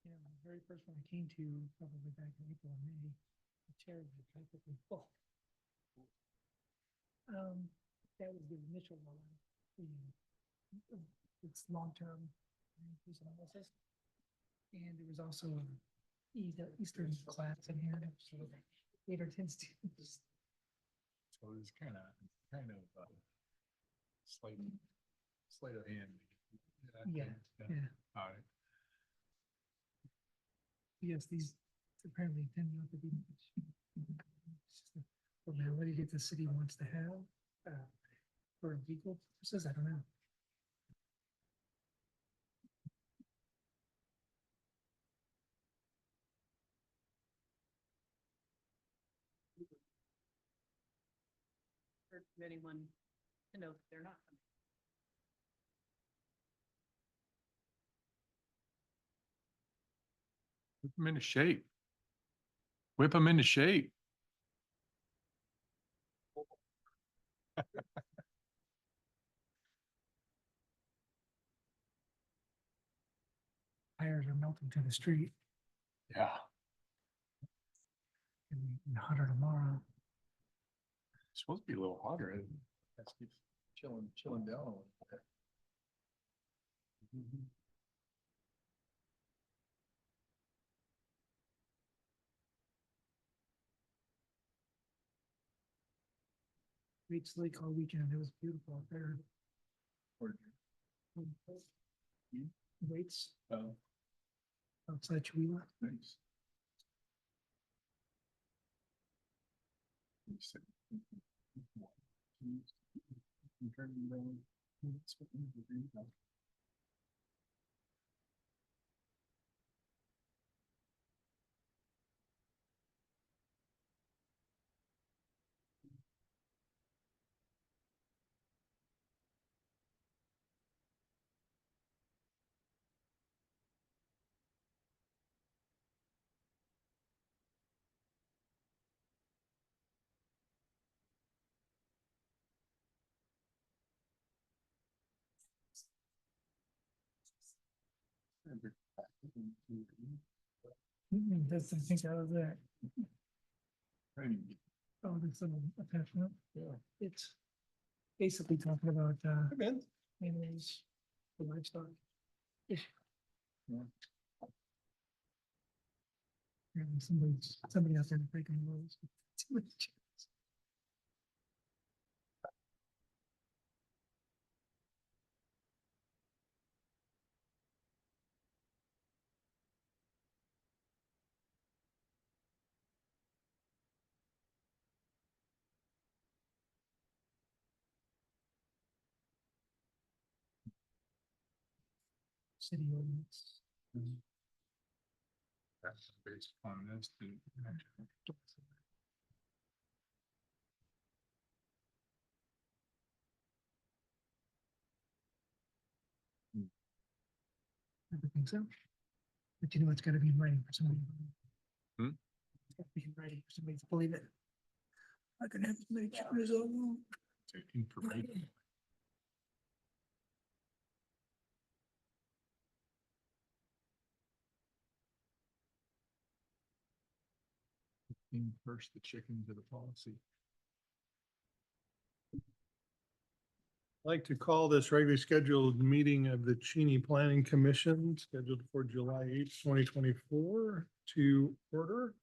Yeah, the very first one I came to, probably back in April or May, the chairs were practically full. Um, that was the initial one. It's long-term increase analysis. And there was also an Eastern class in here, so 8 or 10 students. So it's kind of sleight of hand. Yeah. All right. Yes, these apparently tend not to be much. It's just a formality that the city wants to have for legal purposes. I don't know. For anyone to know that they're not coming. Whip them into shape. Whip them into shape. Tires are melting to the street Yeah. and hotter tomorrow. It's supposed to be a little hotter. It has to be chilling down a little bit. Great lake all weekend. It was beautiful out there. Waits Oh, outside Chihuahua. nice. That's, I think, out of that. Oh, this little attachment. Yeah. It's basically talking about Ben. animals, the livestock. issue. Yeah. And somebody out there breaking the rules. Too many chairs. City ordinance. That's based on this. I would think so. But you know, it's gotta be in writing for somebody. Hmm? It's gotta be in writing for somebody to believe it. I can have as many chairs all along. Information. First, the chicken to the policy. I'd like to call this regularly scheduled meeting of the Cheney Planning Commission scheduled for July 8th, 2024 to order.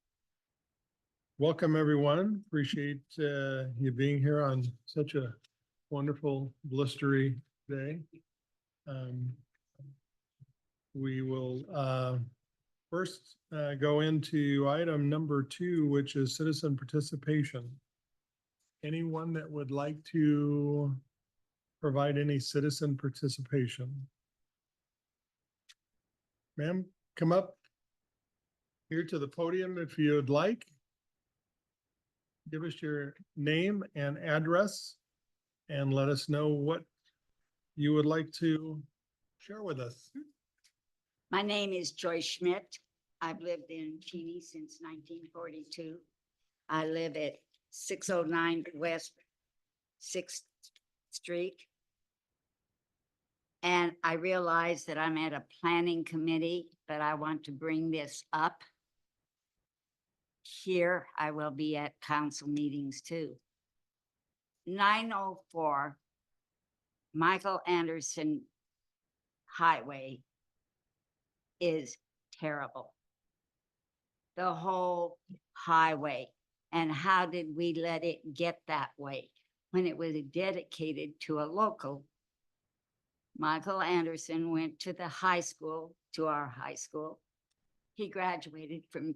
Welcome, everyone. Appreciate you being here on such a wonderful blistery day. We will first go into item number 2, which is citizen participation. Anyone that would like to provide any citizen participation? Ma'am, come up here to the podium if you would like. Give us your name and address and let us know what you would like to share with us. My name is Joyce Schmidt. I've lived in Cheney since 1942. I live at 609 West 6th Street. And I realize that I'm at a planning committee, but I want to bring this up. Here, I will be at council meetings too. 904 Michael Anderson Highway is terrible. The whole highway. And how did we let it get that way when it was dedicated to a local? Michael Anderson went to the high school, to our high school. He graduated from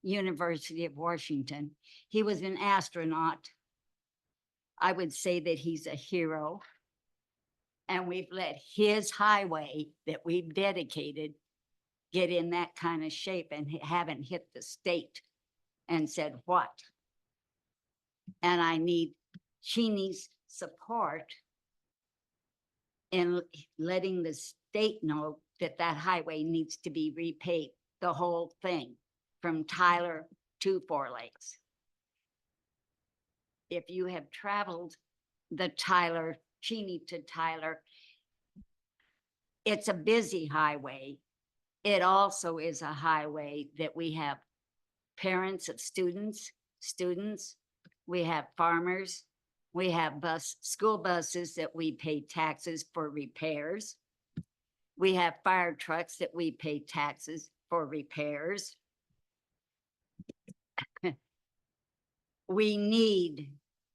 University of Washington. He was an astronaut. I would say that he's a hero. And we've let his highway that we've dedicated get in that kind of shape and haven't hit the state and said what? And I need Cheney's support in letting the state know that that highway needs to be repaid, the whole thing from Tyler to Four Lakes. If you have traveled the Tyler, Cheney to Tyler, it's a busy highway. It also is a highway that we have parents of students, we have farmers, we have school buses that we pay taxes for repairs. We have fire trucks that we pay taxes for repairs. We need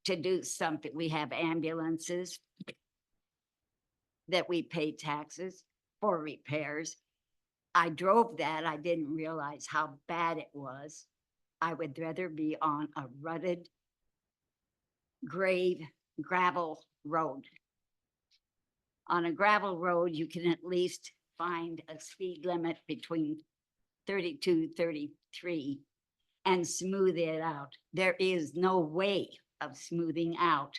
to do something. We have ambulances that we pay taxes for repairs. I drove that. I didn't realize how bad it was. I would rather be on a rutted gravel road. On a gravel road, you can at least find a speed limit between 32, 33 and smooth it out. There is no way of smoothing out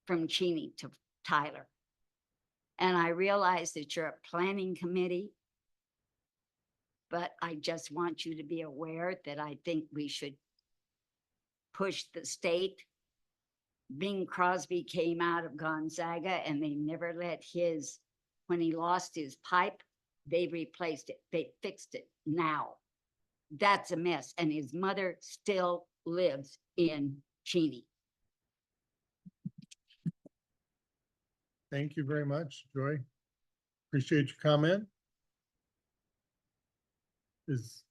from Cheney to Tyler. And I realize that you're a planning committee, but I just want you to be aware that I think we should push the state. Bing Crosby came out of Gonzaga and they never let his, when he lost his pipe, they replaced it. They fixed it now. That's a mess. And his mother still lives in Cheney. Thank you very much, Joy. Appreciate your comment. Does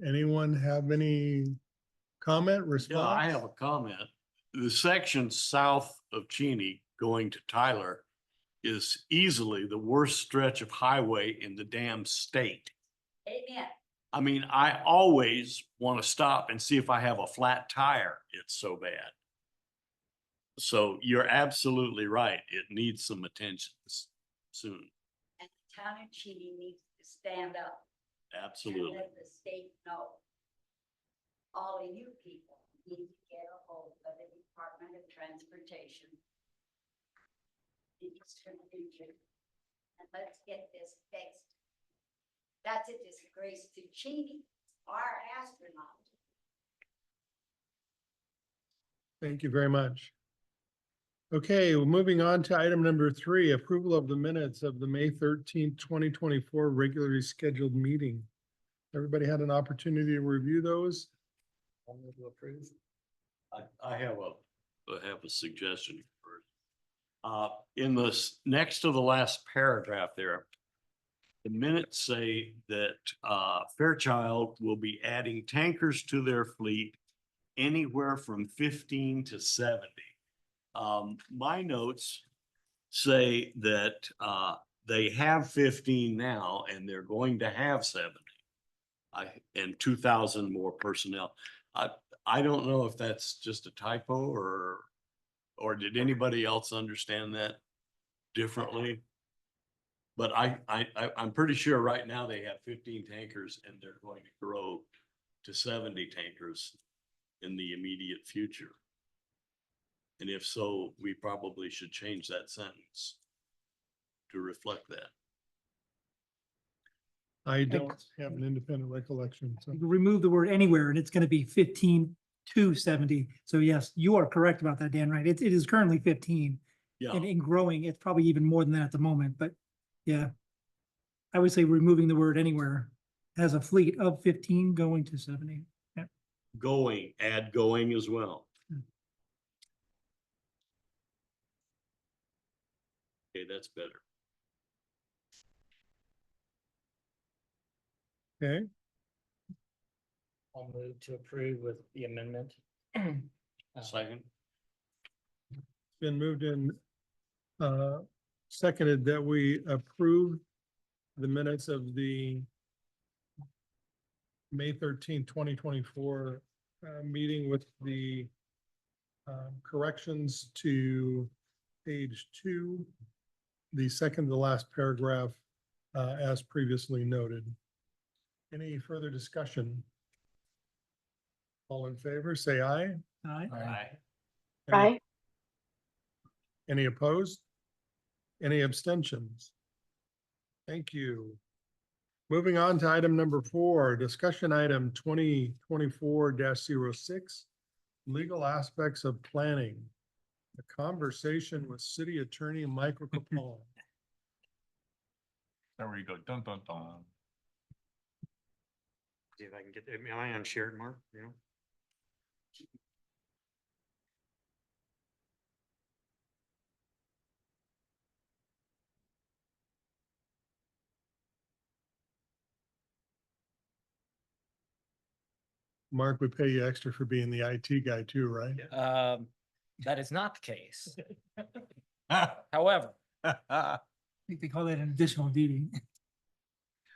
anyone have any comment, response? Yeah, I have a comment. The section south of Cheney going to Tyler is easily the worst stretch of highway in the damn state. Amen. I mean, I always want to stop and see if I have a flat tire. It's so bad. So you're absolutely right. It needs some attention soon. And the town of Cheney needs to stand up. And Absolutely. let the state know. All of you people need to get a hold of the Department of Transportation. The Eastern Region. And let's get this fixed. That's a disgrace to Cheney, our astronaut. Thank you very much. Okay, well, moving on to item number 3, approval of the minutes of the May 13th, 2024 regularly scheduled meeting. Everybody had an opportunity to review those? I have a suggestion first. In this next to the last paragraph there, the minutes say that Fairchild will be adding tankers to their fleet anywhere from 15 to 70. My notes say that they have 15 now and they're going to have 70. And 2,000 more personnel. I don't know if that's just a typo or did anybody else understand that differently? But I'm pretty sure right now they have 15 tankers and they're going to grow to 70 tankers in the immediate future. And if so, we probably should change that sentence to reflect that. I don't have an independent recollection, so. You remove the word anywhere and it's gonna be 15 to 70. So yes, you are correct about that, Dan, right? It is currently 15 Yeah, And in growing, it's probably even more than that at the moment, but yeah. I would say removing the word anywhere has a fleet of 15 going to 70. Yeah. going, add going as well. Hmm. Okay, that's better. Okay, I'll move to approve with the amendment. Second, been moved in, seconded that we approve the minutes of the May 13th, 2024 meeting with the corrections to page 2, the second to last paragraph, as previously noted. Any further discussion? All in favor, say aye. Aye. aye. Any opposed? Any abstentions? Thank you. Moving on to item number 4, discussion item 2024-06, legal aspects of planning. A conversation with City Attorney Michael Capone. There we go. Dun, dun, dun. See if I can get, am I on shared, Mark? You know? Mark, we pay you extra for being the IT guy too, right? That is not the case. However, I think they call that an additional duty.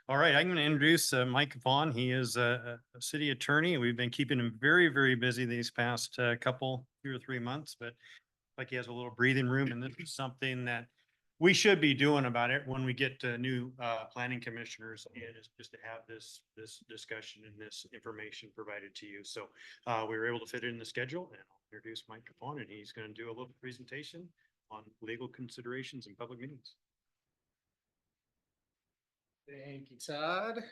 All right, I'm going to introduce Mike Vaughn. He is a city attorney. We've been keeping him very, very busy these past 2 or 3 months, but like he has a little breathing room, and this is something that we should be doing about it when we get new planning commissioners, and it's just to have this discussion and this information provided to you. So we were able to fit it in the schedule, and I'll introduce Mike Vaughn, and he's going to do a little presentation on legal considerations in public meetings. Thank you, Todd.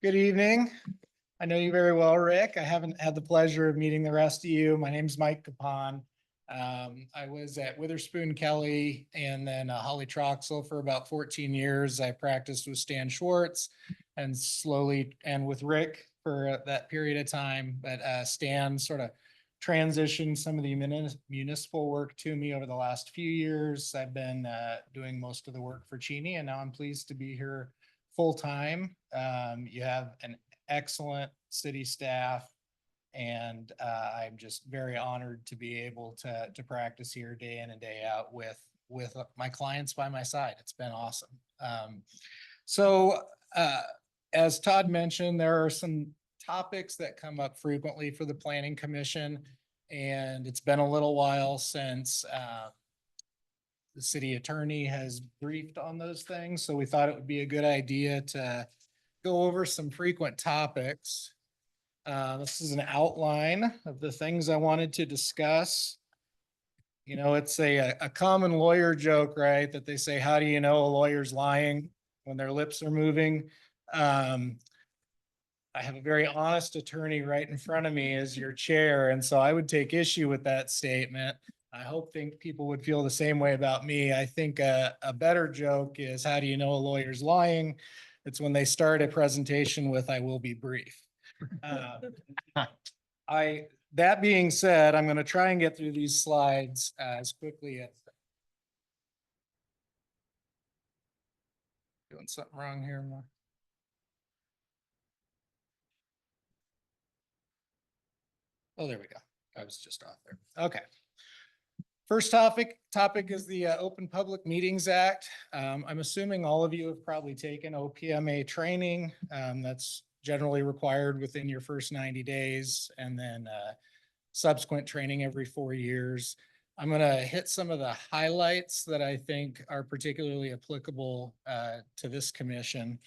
Good evening. I know you very well, Rick. I haven't had the pleasure of meeting the rest of you. My name's Mike Capon. I was at Witherspoon Kelly and then Holly Troxel for about 14 years. I practiced with Stan Schwartz and slowly, and with Rick for that period of time. But Stan sort of transitioned some of the municipal work to me over the last few years. I've been doing most of the work for Cheney, and now I'm pleased to be here full time. You have an excellent city staff, and I'm just very honored to be able to practice here day in and day out with my clients by my side. It's been awesome. So as Todd mentioned, there are some topics that come up frequently for the Planning Commission, and it's been a little while since the city attorney has briefed on those things. So we thought it would be a good idea to go over some frequent topics. This is an outline of the things I wanted to discuss. You know, it's a common lawyer joke, right? That they say, how do you know a lawyer's lying when their lips are moving? I have a very honest attorney right in front of me as your chair, and so I would take issue with that statement. I think people would feel the same way about me. I think a better joke is, how do you know a lawyer's lying? It's when they start a presentation with, I will be brief. That being said, I'm going to try and get through these slides as quickly as. Doing something wrong here. Oh, there we go. I was just off there. Okay. First topic is the Open Public Meetings Act. I'm assuming all of you have probably taken OPMA training. That's generally required within your first 90 days, and then subsequent training every 4 years. I'm going to hit some of the highlights that I think are particularly applicable to this commission.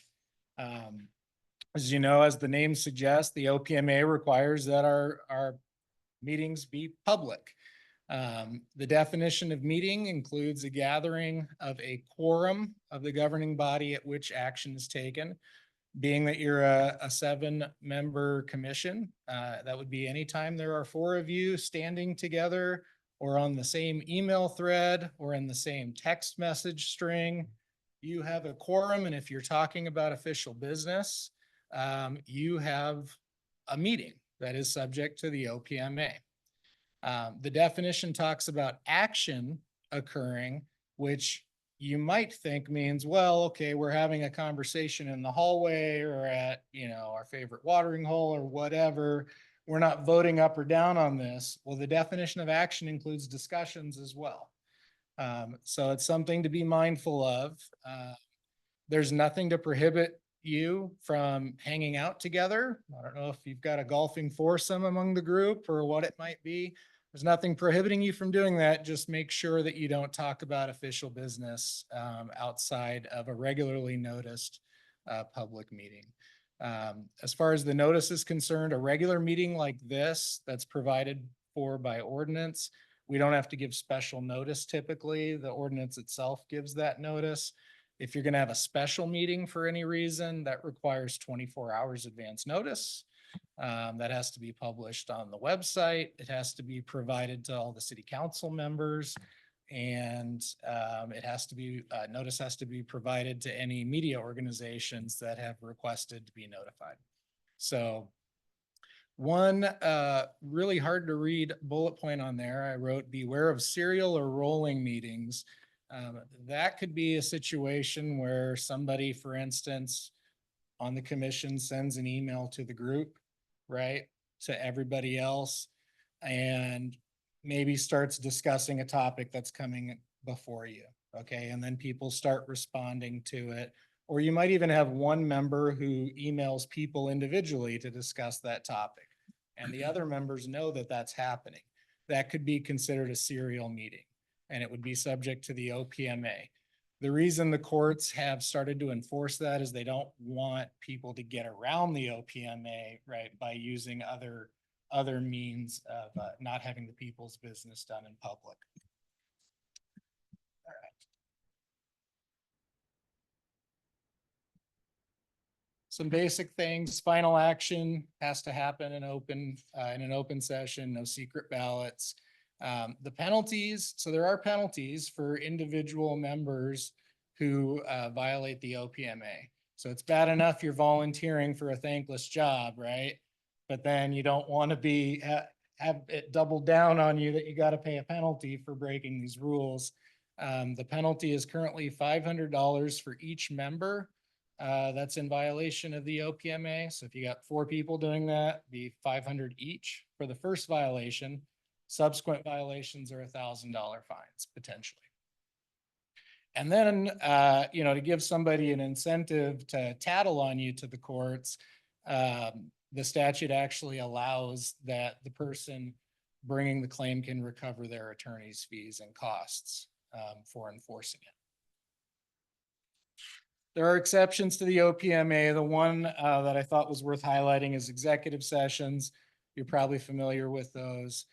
As you know, as the name suggests, the OPMA requires that our meetings be public. The definition of meeting includes a gathering of a quorum of the governing body at which action is taken. Being that you're a 7-member commission, that would be anytime there are 4 of you standing together, or on the same email thread or in the same text message string, you have a quorum. And if you're talking about official business, you have a meeting that is subject to the OPMA. The definition talks about action occurring, which you might think means, well, okay, we're having a conversation in the hallway or at, our favorite watering hole or whatever. We're not voting up or down on this. Well, the definition of action includes discussions as well. So it's something to be mindful of. There's nothing to prohibit you from hanging out together. I don't know if you've got a golfing foursome among the group or what it might be. There's nothing prohibiting you from doing that. Just make sure that you don't talk about official business outside of a regularly noticed public meeting. As far as the notice is concerned, a regular meeting like this that's provided for by ordinance, we don't have to give special notice typically. The ordinance itself gives that notice. If you're going to have a special meeting for any reason, that requires 24 hours advance notice. That has to be published on the website. It has to be provided to all the city council members. And it has to be, notice has to be provided to any media organizations that have requested to be notified. So one really hard to read bullet point on there, I wrote, beware of serial or rolling meetings. That could be a situation where somebody, for instance, on the commission sends an email to the group, right, to everybody else, and maybe starts discussing a topic that's coming before you, okay? And then people start responding to it. Or you might even have one member who emails people individually to discuss that topic, and the other members know that that's happening. That could be considered a serial meeting, and it would be subject to the OPMA. The reason the courts have started to enforce that is they don't want people to get around the OPMA, right, by using other means of not having the people's business done in public. All right. Some basic things. Final action has to happen in an open session, no secret ballots. The penalties, so there are penalties for individual members who violate the OPMA. So it's bad enough you're volunteering for a thankless job, right? But then you don't want to have it doubled down on you that you got to pay a penalty for breaking these rules. The penalty is currently $500 for each member that's in violation of the OPMA. So if you got 4 people doing that, be $500 each for the first violation. Subsequent violations are $1,000 fines potentially. And then, to give somebody an incentive to tattle on you to the courts, the statute actually allows that the person bringing the claim can recover their attorney's fees and costs for enforcing it. There are exceptions to the OPMA. The one that I thought was worth highlighting is executive sessions. You're probably familiar with those.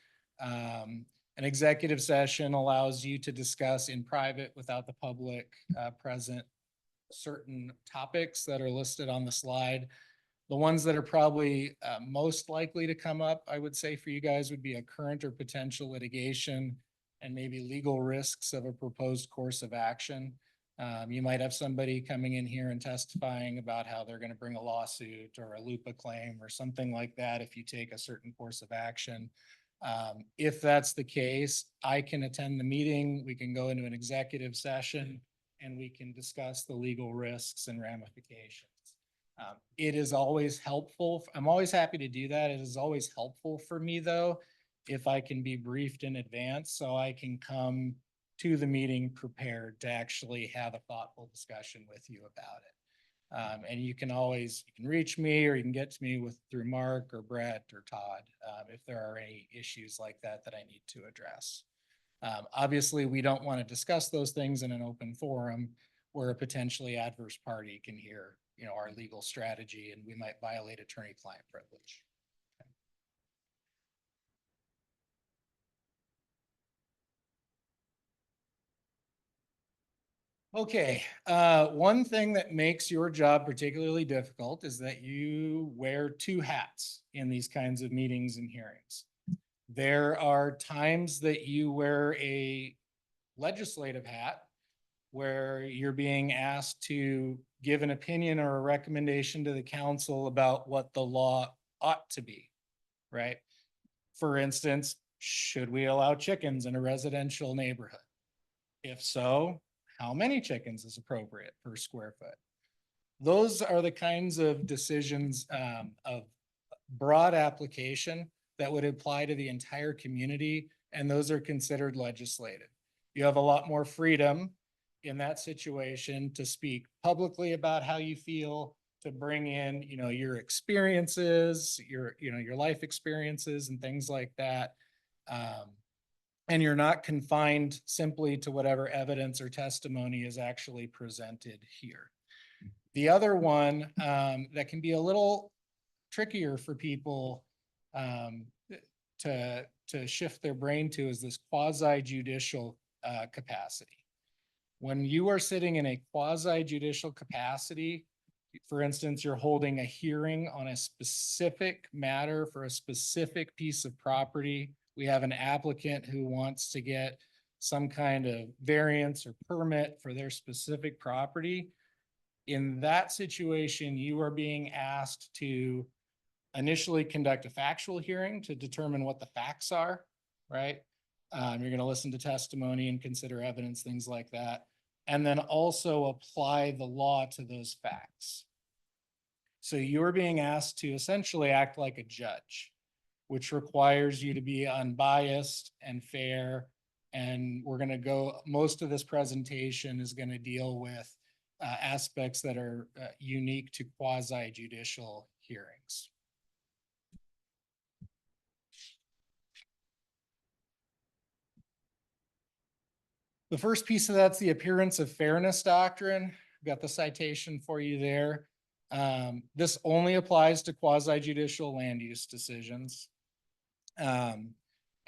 An executive session allows you to discuss in private without the public present certain topics that are listed on the slide. The ones that are probably most likely to come up, I would say for you guys, would be a current or potential litigation and maybe legal risks of a proposed course of action. You might have somebody coming in here and testifying about how they're going to bring a lawsuit or a LUPA claim or something like that if you take a certain course of action. If that's the case, I can attend the meeting. We can go into an executive session and we can discuss the legal risks and ramifications. It is always helpful. I'm always happy to do that. It is always helpful for me though, if I can be briefed in advance so I can come to the meeting prepared to actually have a thoughtful discussion with you about it. And you can reach me or you can get to me through Mark or Brett or Todd if there are any issues like that that I need to address. Obviously, we don't want to discuss those things in an open forum where a potentially adverse party can hear, our legal strategy and we might violate attorney-client privilege. Okay, one thing that makes your job particularly difficult is that you wear 2 hats in these kinds of meetings and hearings. There are times that you wear a legislative hat where you're being asked to give an opinion or a recommendation to the council about what the law ought to be, right? For instance, should we allow chickens in a residential neighborhood? If so, how many chickens is appropriate per square foot? Those are the kinds of decisions of broad application that would apply to the entire community, and those are considered legislative. You have a lot more freedom in that situation to speak publicly about how you feel, to bring in, your experiences, your life experiences and things like that. And you're not confined simply to whatever evidence or testimony is actually presented here. The other one that can be a little trickier for people to shift their brain to is this quasi judicial capacity. When you are sitting in a quasi judicial capacity, for instance, you're holding a hearing on a specific matter for a specific piece of property. We have an applicant who wants to get some kind of variance or permit for their specific property. In that situation, you are being asked to initially conduct a factual hearing to determine what the facts are, right? You're going to listen to testimony and consider evidence, things like that, and then also apply the law to those facts. So you're being asked to essentially act like a judge, which requires you to be unbiased and fair. And we're going to go, most of this presentation is going to deal with aspects that are unique to quasi judicial hearings. The first piece of that's the appearance of fairness doctrine. Got the citation for you there. This only applies to quasi judicial land use decisions. And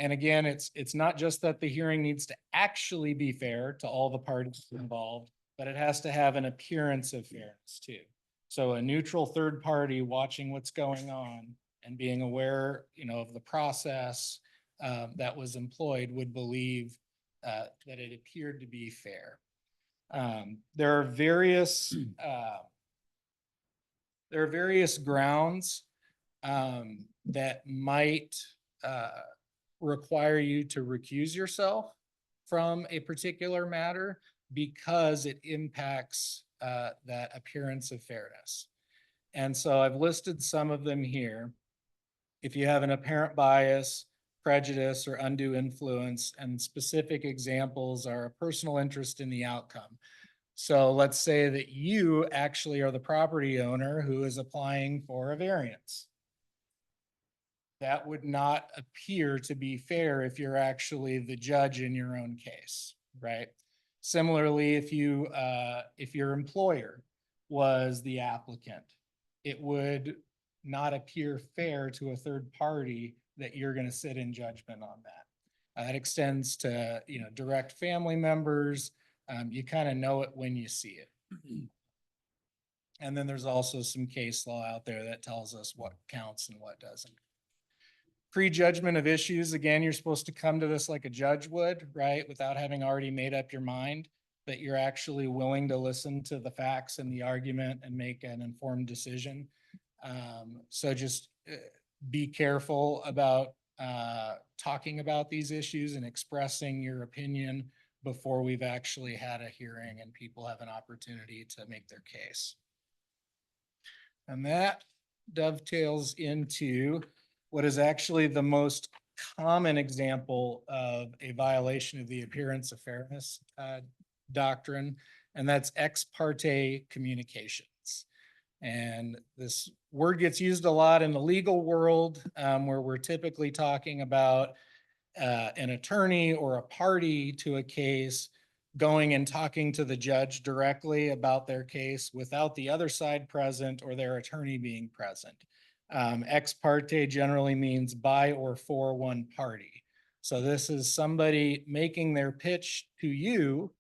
again, it's not just that the hearing needs to actually be fair to all the parties involved, but it has to have an appearance of fairness too. So a neutral third party watching what's going on and being aware, of the process that was employed would believe that it appeared to be fair. There are various grounds that might require you to recuse yourself from a particular matter because it impacts that appearance of fairness. And so I've listed some of them here. If you have an apparent bias, prejudice, or undue influence, and specific examples are a personal interest in the outcome. So let's say that you actually are the property owner who is applying for a variance. That would not appear to be fair if you're actually the judge in your own case, right? Similarly, if your employer was the applicant, it would not appear fair to a third party that you're going to sit in judgment on that. That extends to, direct family members. You kind of know it when you see it. And then there's also some case law out there that tells us what counts and what doesn't. Prejudgment of issues, again, you're supposed to come to this like a judge would, right? Without having already made up your mind, that you're actually willing to listen to the facts and the argument and make an informed decision. So just be careful about talking about these issues and expressing your opinion before we've actually had a hearing and people have an opportunity to make their case. And that dovetails into what is actually the most common example of a violation of the appearance of fairness doctrine, and that's ex parte communications. And this word gets used a lot in the legal world, where we're typically talking about an attorney or a party to a case going and talking to the judge directly about their case without the other side present or their attorney being present. Ex parte generally means by or for one party. So this is somebody making their pitch to you,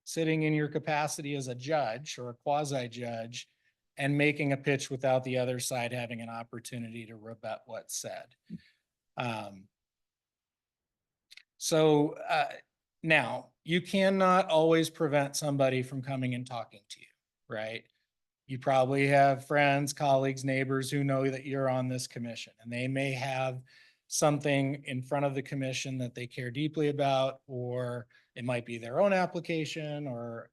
sitting in your capacity as a judge or a quasi judge, and making a pitch without the other side having an opportunity to rebut what's said. So now you cannot always prevent somebody from coming and talking to you, right? You probably have friends, colleagues, neighbors who know that you're on this commission, and they may have something in front of the commission that they care deeply about, or it might be their own application, or,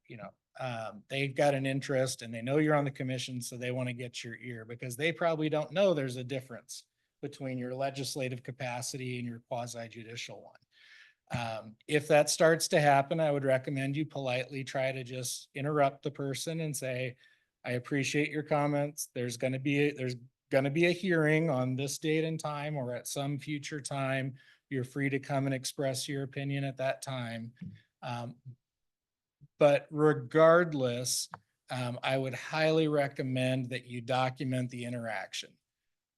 they've got an interest and they know you're on the commission, so they want to get your ear because they probably don't know there's a difference between your legislative capacity and your quasi judicial one. If that starts to happen, I would recommend you politely try to just interrupt the person and say, I appreciate your comments. There's going to be a hearing on this date and time or at some future time. You're free to come and express your opinion at that time. But regardless, I would highly recommend that you document the interaction,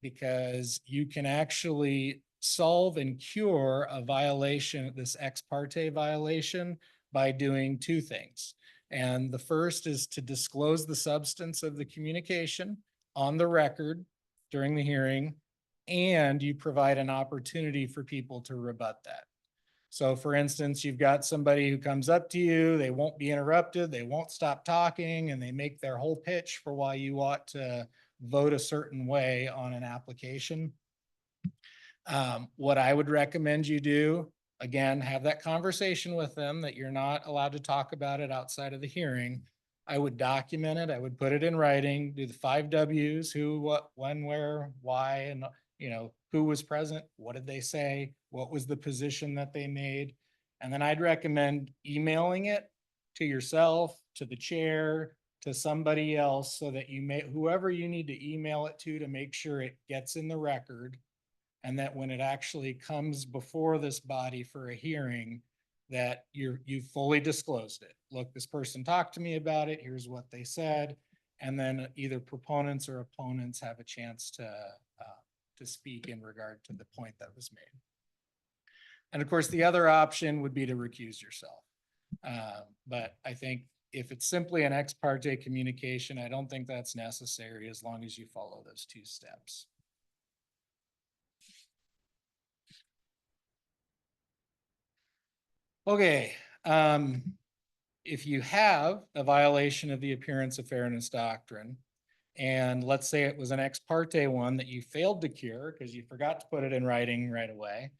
because you can actually solve and cure a violation, this ex parte violation, by doing two things. And the first is to disclose the substance of the communication on the record during the hearing, and you provide an opportunity for people to rebut that. So for instance, you've got somebody who comes up to you, they won't be interrupted, they won't stop talking, and they make their whole pitch for why you ought to vote a certain way on an application. What I would recommend you do, again, have that conversation with them that you're not allowed to talk about it outside of the hearing. I would document it. I would put it in writing, do the 5 Ws, who, what, when, where, why, and who was present, what did they say, what was the position that they made. And then I'd recommend emailing it to yourself, to the chair, to somebody else, so that whoever you need to email it to make sure it gets in the record. And that when it actually comes before this body for a hearing, that you've fully disclosed it. Look, this person talked to me about it. Here's what they said. And then either proponents or opponents have a chance to speak in regard to the point that was made. And of course, the other option would be to recuse yourself. But I think if it's simply an ex parte communication, I don't think that's necessary as long as you follow those 2 steps. Okay, if you have a violation of the appearance of fairness doctrine, and let's say it was an ex parte one that you failed to cure because you forgot to put it in writing right away,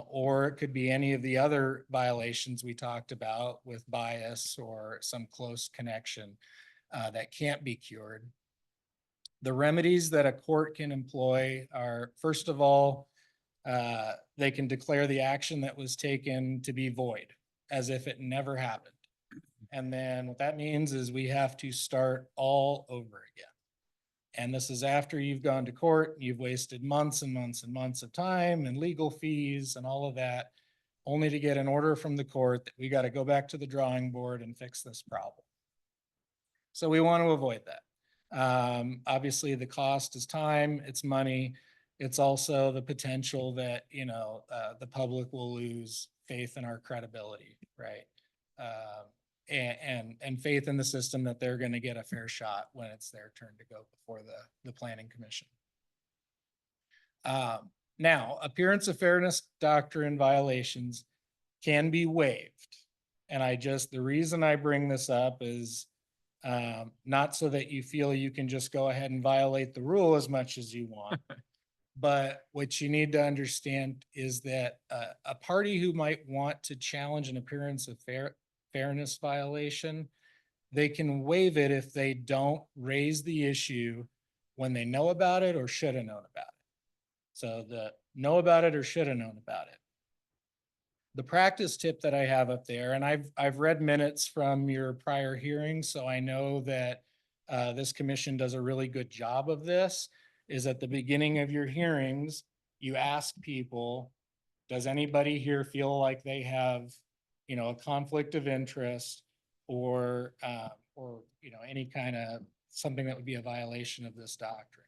or it could be any of the other violations we talked about with bias or some close connection that can't be cured. The remedies that a court can employ are, first of all, they can declare the action that was taken to be void, as if it never happened. And then what that means is we have to start all over again. And this is after you've gone to court, you've wasted months and months and months of time and legal fees and all of that, only to get an order from the court that we got to go back to the drawing board and fix this problem. So we want to avoid that. Obviously the cost is time, it's money. It's also the potential that, the public will lose faith in our credibility, right? And faith in the system that they're going to get a fair shot when it's their turn to go before the planning commission. Now, appearance of fairness doctrine violations can be waived. And the reason I bring this up is not so that you feel you can just go ahead and violate the rule as much as you want. But what you need to understand is that a party who might want to challenge an appearance of fairness violation, they can waive it if they don't raise the issue when they know about it or should have known about it. So the know about it or should have known about it. The practice tip that I have up there, and I've read minutes from your prior hearings, so I know that this commission does a really good job of this, is at the beginning of your hearings, you ask people, does anybody here feel like they have, a conflict of interest or any kind of something that would be a violation of this doctrine?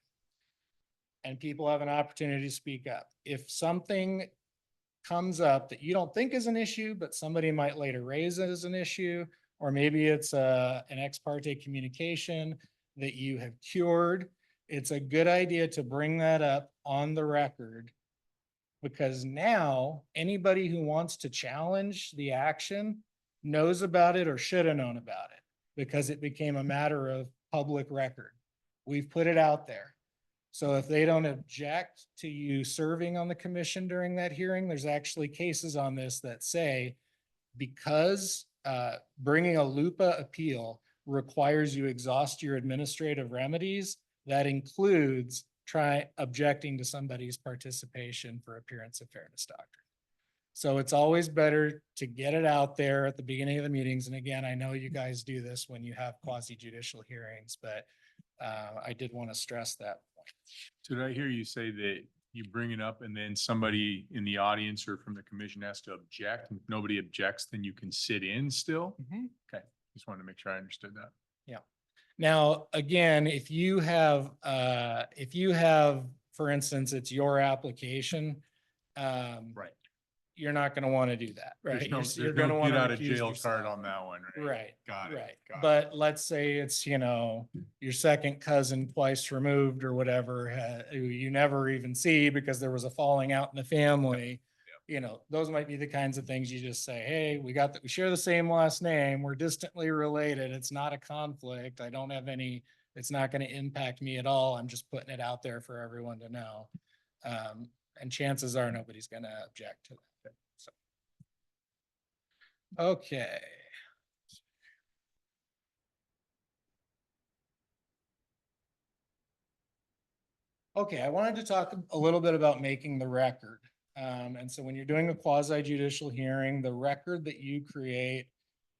And people have an opportunity to speak up. If something comes up that you don't think is an issue, but somebody might later raise it as an issue, or maybe it's an ex parte communication that you have cured, it's a good idea to bring that up on the record Because now anybody who wants to challenge the action knows about it or should have known about it because it became a matter of public record. We've put it out there. So if they don't object to you serving on the commission during that hearing, there's actually cases on this that say because bringing a LUPA appeal requires you exhaust your administrative remedies, that includes objecting to somebody's participation for appearance of fairness doctrine. So it's always better to get it out there at the beginning of the meetings. And again, I know you guys do this when you have quasi judicial hearings, but I did want to stress that point. So did I hear you say that you bring it up and then somebody in the audience or from the commission has to object? And if nobody objects, then you can sit in still? Okay, just wanted to make sure I understood that. Yeah. Now, again, if you have, for instance, it's your application. Right. You're not gonna want to do that, There's right? no, You're there's gonna no want get to out of jail recuse card yourself. on that one, right? Right. Got it. Right. got it. But let's say it's, your second cousin twice removed or whatever, who you never even see because there was a falling out in the family. Those might be the kinds of things you just say, hey, we share the same last name. We're distantly related. It's not a conflict. I don't have any, it's not going to impact me at all. I'm just putting it out there for everyone to know. And chances are nobody's going to object to that. So. Okay. Okay, I wanted to talk a little bit about making the record. And so when you're doing a quasi judicial hearing, the record that you create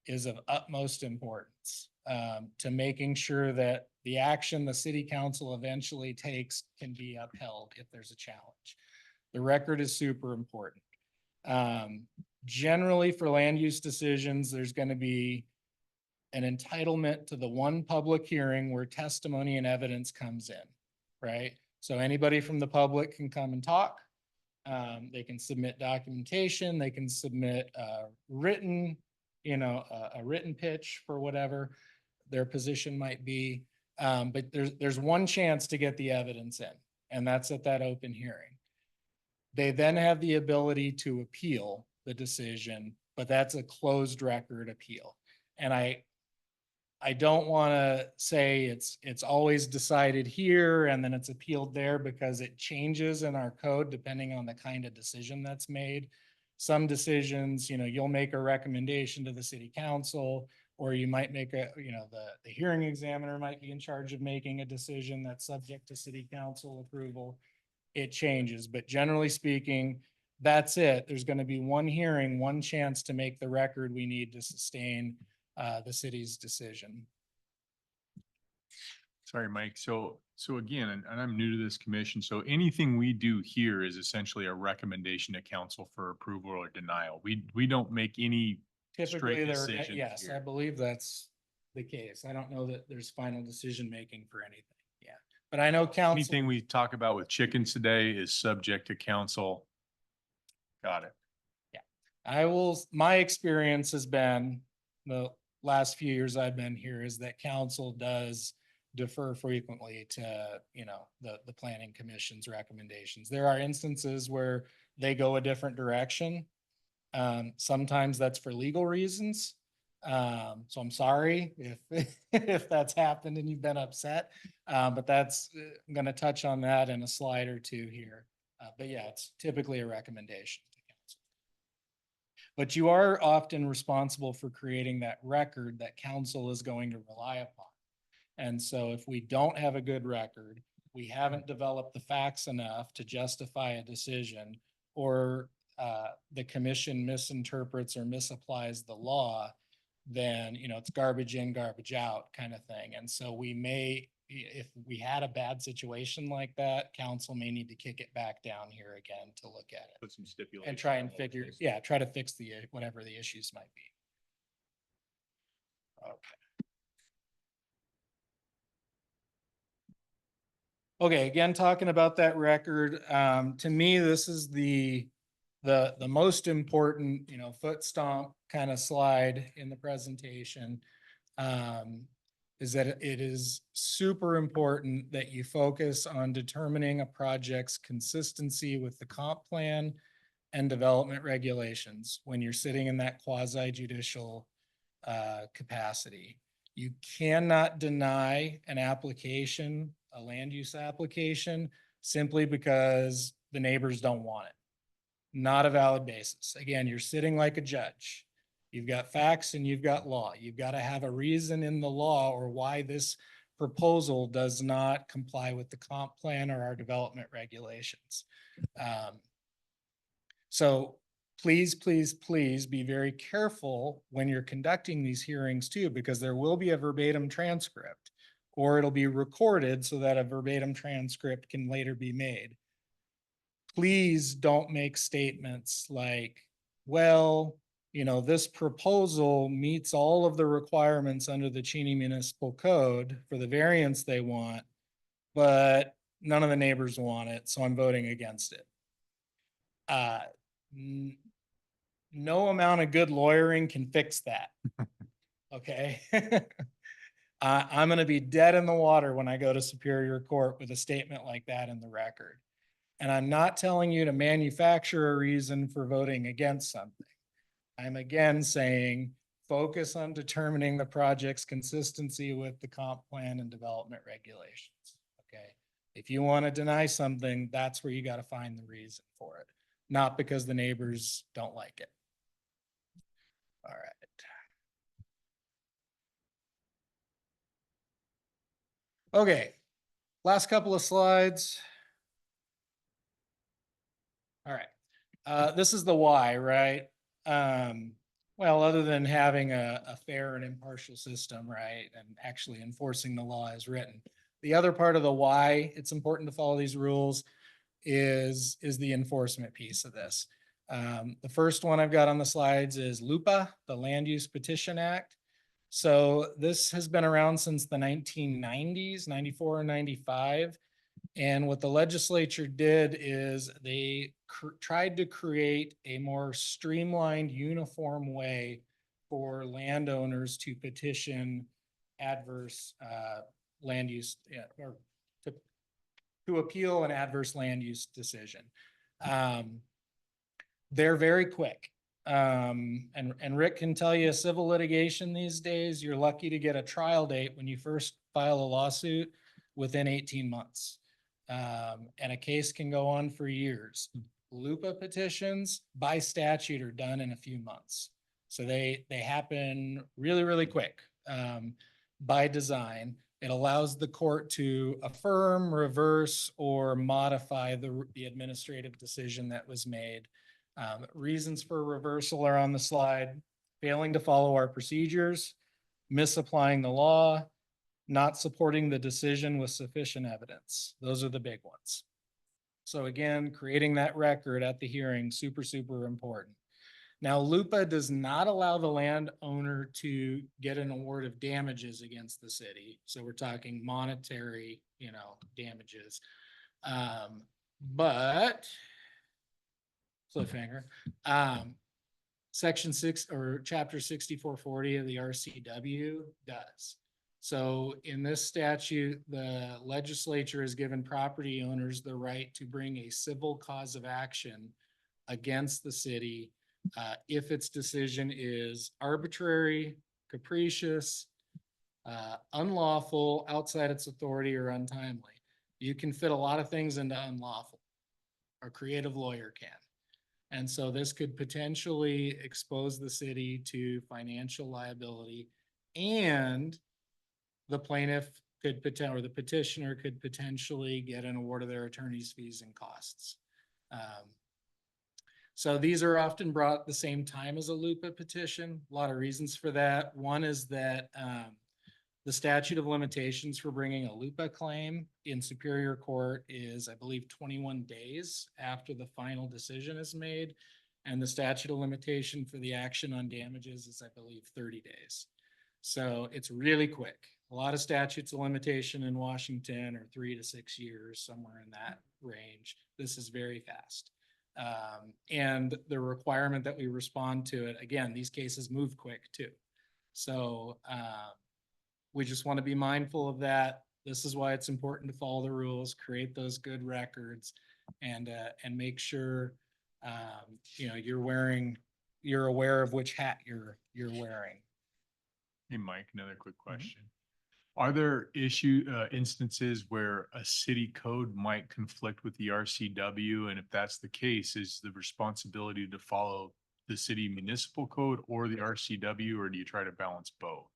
is of utmost importance to making sure that the action the city council eventually takes can be upheld if there's a challenge. The record is super important. Generally for land use decisions, there's going to be an entitlement to the one public hearing where testimony and evidence comes in, right? So anybody from the public can come and talk. They can submit documentation. They can submit a written pitch for whatever their position might be. But there's one chance to get the evidence in, and that's at that open hearing. They then have the ability to appeal the decision, but that's a closed record appeal. And I don't want to say it's always decided here and then it's appealed there because it changes in our code depending on the kind of decision that's made. Some decisions, you'll make a recommendation to the city council, or you might make the hearing examiner might be in charge of making a decision that's subject to city council approval. It changes, but generally speaking, that's it. There's going to be one hearing, one chance to make the record we need to sustain the city's decision. Sorry, Mike. So again, and I'm new to this commission, so anything we do here is essentially a recommendation to council for approval or denial. We don't make any Typically, straight decisions yes, I here. believe that's the case. I don't know that there's final decision making for anything. Yeah, but I know council. Anything we talk about with chickens today is subject to council. Got it. Yeah, my experience has been the last few years I've been here is that council does defer frequently to, the planning commission's recommendations. There are instances where they go a different direction. Sometimes that's for legal reasons. So I'm sorry if that's happened and you've been upset. But I'm going to touch on that in a slide or two here. But yeah, it's typically a recommendation to council. But you are often responsible for creating that record that council is going to rely upon. And so if we don't have a good record, we haven't developed the facts enough to justify a decision, or the commission misinterprets or misapplies the law, then, it's garbage in, garbage out kind of thing. And so if we had a bad situation like that, council may need to kick it back down here again to look at it. Put some stipulations. And try and try to fix whatever the issues might be. Okay. Okay, again, talking about that record, to me, this is the most important, foot stomp kind of slide in the presentation. is that it is super important that you focus on determining a project's consistency with the comp plan and development regulations when you're sitting in that quasi judicial capacity. You cannot deny an application, a land use application, simply because the neighbors don't want it. Not a valid basis. Again, you're sitting like a judge. You've got facts and you've got law. You've got to have a reason in the law or why this proposal does not comply with the comp plan or our development regulations. So please, please, please be very careful when you're conducting these hearings too, because there will be a verbatim transcript or it'll be recorded so that a verbatim transcript can later be made. Please don't make statements like, well, you know, this proposal meets all of the requirements under the Cheney Municipal Code for the variance they want, but none of the neighbors want it, so I'm voting against it. No amount of good lawyering can fix that. Okay? I'm gonna be dead in the water when I go to Superior Court with a statement like that in the record. And I'm not telling you to manufacture a reason for voting against something. I'm again saying, focus on determining the project's consistency with the comp plan and development regulations, okay? If you want to deny something, that's where you got to find the reason for it, not because the neighbors don't like it. All right. Okay, last couple of slides. All right, this is the why, right? Well, other than having a fair and impartial system, right, and actually enforcing the law as written. The other part of the why it's important to follow these rules is the enforcement piece of this. The first one I've got on the slides is LUPA, the Land Use Petition Act. So this has been around since the 1990s, 94 and 95. And what the legislature did is they tried to create a more streamlined, uniform way for landowners to petition adverse land use or to appeal an adverse land use decision. They're very quick. And Rick can tell you civil litigation these days, you're lucky to get a trial date when you first file a lawsuit within 18 months. And a case can go on for years. LUPA petitions by statute are done in a few months. So they happen really, really quick by design. It allows the court to affirm, reverse, or modify the administrative decision that was made. Reasons for reversal are on the slide: failing to follow our procedures, misapplying the law, not supporting the decision with sufficient evidence. Those are the big ones. So again, creating that record at the hearing, super, super important. Now, LUPA does not allow the landowner to get an award of damages against the city. So we're talking monetary, damages. But cliffhanger, section 6 or chapter 6440 of the RCW does. So in this statute, the legislature has given property owners the right to bring a civil cause of action against the city if its decision is arbitrary, capricious, unlawful, outside its authority, or untimely. You can fit a lot of things into unlawful. A creative lawyer can. And so this could potentially expose the city to financial liability, and the plaintiff could or the petitioner could potentially get an award of their attorney's fees and costs. So these are often brought at the same time as a LUPA petition. A lot of reasons for that. One is that the statute of limitations for bringing a LUPA claim in Superior Court is, I believe, 21 days after the final decision is made. And the statute of limitation for the action on damages is, I believe, 30 days. So it's really quick. A lot of statutes of limitation in Washington are 3 to 6 years, somewhere in that range. This is very fast. And the requirement that we respond to it, again, these cases move quick too. So we just want to be mindful of that. This is why it's important to follow the rules, create those good records and make sure, you know, you're aware of which hat you're wearing. Hey, Mike, another quick question. Are there instances where a city code might conflict with the RCW? And if that's the case, is the responsibility to follow the city municipal code or the RCW, or do you try to balance both?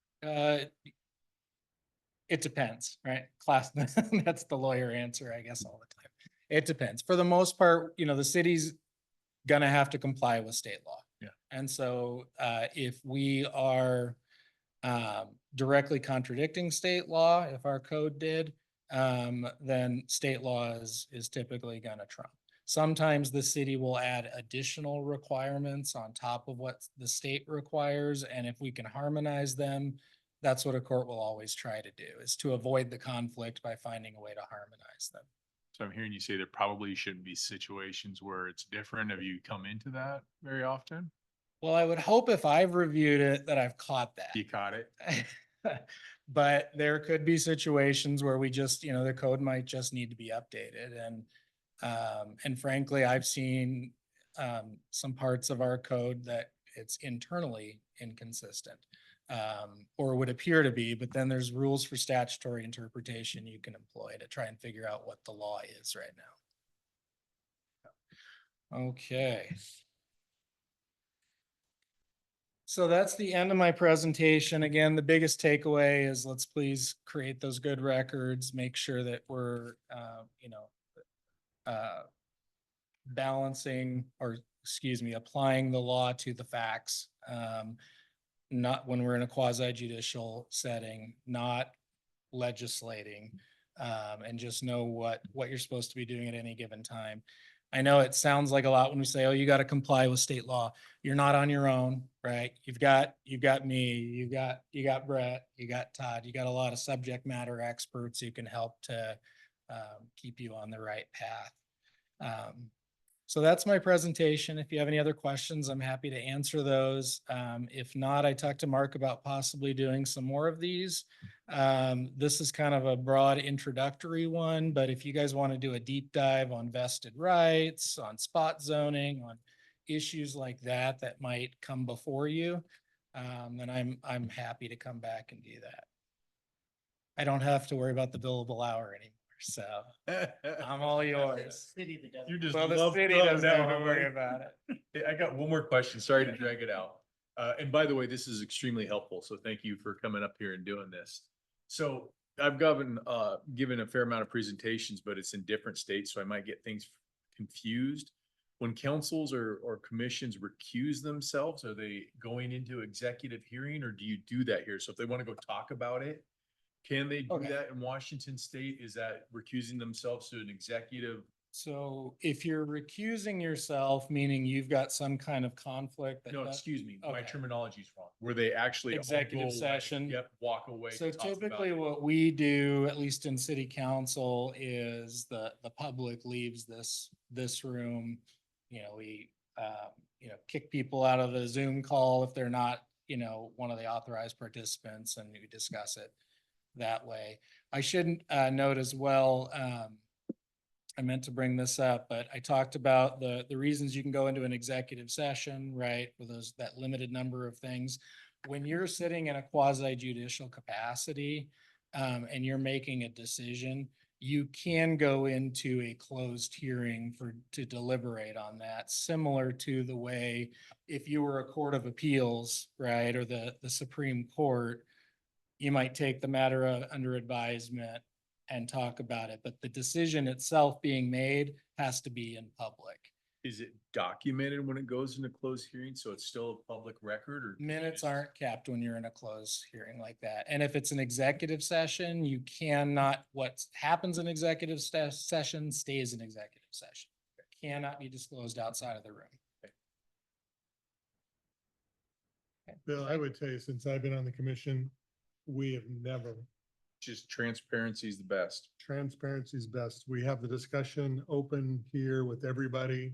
It depends, right? Class, that's the lawyer answer, I guess, all the time. It depends. For the most part, you know, the city's gonna have to comply with state law. Yeah. And so, if we are directly contradicting state law, if our code did, then state law is typically gonna trump. Sometimes the city will add additional requirements on top of what the state requires, and if we can harmonize them, that's what a court will always try to do, is to avoid the conflict by finding a way to harmonize them. So I'm hearing you say there probably shouldn't be situations where it's different. Have you come into that very often? Well, I would hope if I've reviewed it that I've caught that. You caught it? But there could be situations where we just, you know, the code might just need to be updated and frankly, I've seen some parts of our code that it's internally inconsistent. Or would appear to be, but then there's rules for statutory interpretation you can employ to try and figure out what the law is right now. Okay. So that's the end of my presentation. Again, the biggest takeaway is let's please create those good records, make sure that we're, you know, balancing or excuse me, applying the law to the facts. Not when we're in a quasi judicial setting, not legislating, and just know what you're supposed to be doing at any given time. I know it sounds like a lot when we say, oh, you got to comply with state law. You're not on your own, right? You've got me, you got Brett, you got Todd, you got a lot of subject matter experts who can help to keep you on the right path. So that's my presentation. If you have any other questions, I'm happy to answer those. If not, I talked to Mark about possibly doing some more of these. This is kind of a broad introductory one, but if you guys want to do a deep dive on vested rights, on spot zoning, on issues like that, that might come before you, then I'm happy to come back and do that. I don't have to worry about the billable hour anymore. So I'm all yours. You just Well, the love city throwing doesn't that have to one worry away. about it. Hey, I got one more question. Sorry to drag it out. And by the way, this is extremely helpful. So thank you for coming up here and doing this. So I've given a fair amount of presentations, but it's in different states, so I might get things confused. When councils or commissions recuse themselves, are they going into executive hearing, or do you do that here? So if they want to go talk about it, can they do Okay. that in Washington State? Is that recusing themselves to an executive? So if you're recusing yourself, meaning you've got some kind of conflict. No, excuse me, my okay. terminology is wrong. Where they actually all Executive go away, session. Yep, walk away. So talk about typically it. what we do, at least in city council, is the public leaves this room. You know, we, you know, kick people out of the Zoom call if they're not, you know, one of the authorized participants, and we discuss it that way. I should note as well, I meant to bring this up, but I talked about the reasons you can go into an executive session, right? For that limited number of things. When you're sitting in a quasi judicial capacity, and you're making a decision, you can go into a closed hearing to deliberate on that, similar to the way if you were a court of appeals, right? Or the Supreme Court, you might take the matter under advisement and talk about it, but the decision itself being made has to be in public. Is it documented when it goes into closed hearing? So it's still a public record, or? Minutes aren't kept when you're in a closed hearing like that. And if it's an executive session, you cannot, what happens in executive session stays in executive session. It cannot be disclosed outside of the room. Bill, I would tell you, since I've been on the commission, we have never, Just transparency is the best. transparency is best. We have the discussion open here with everybody.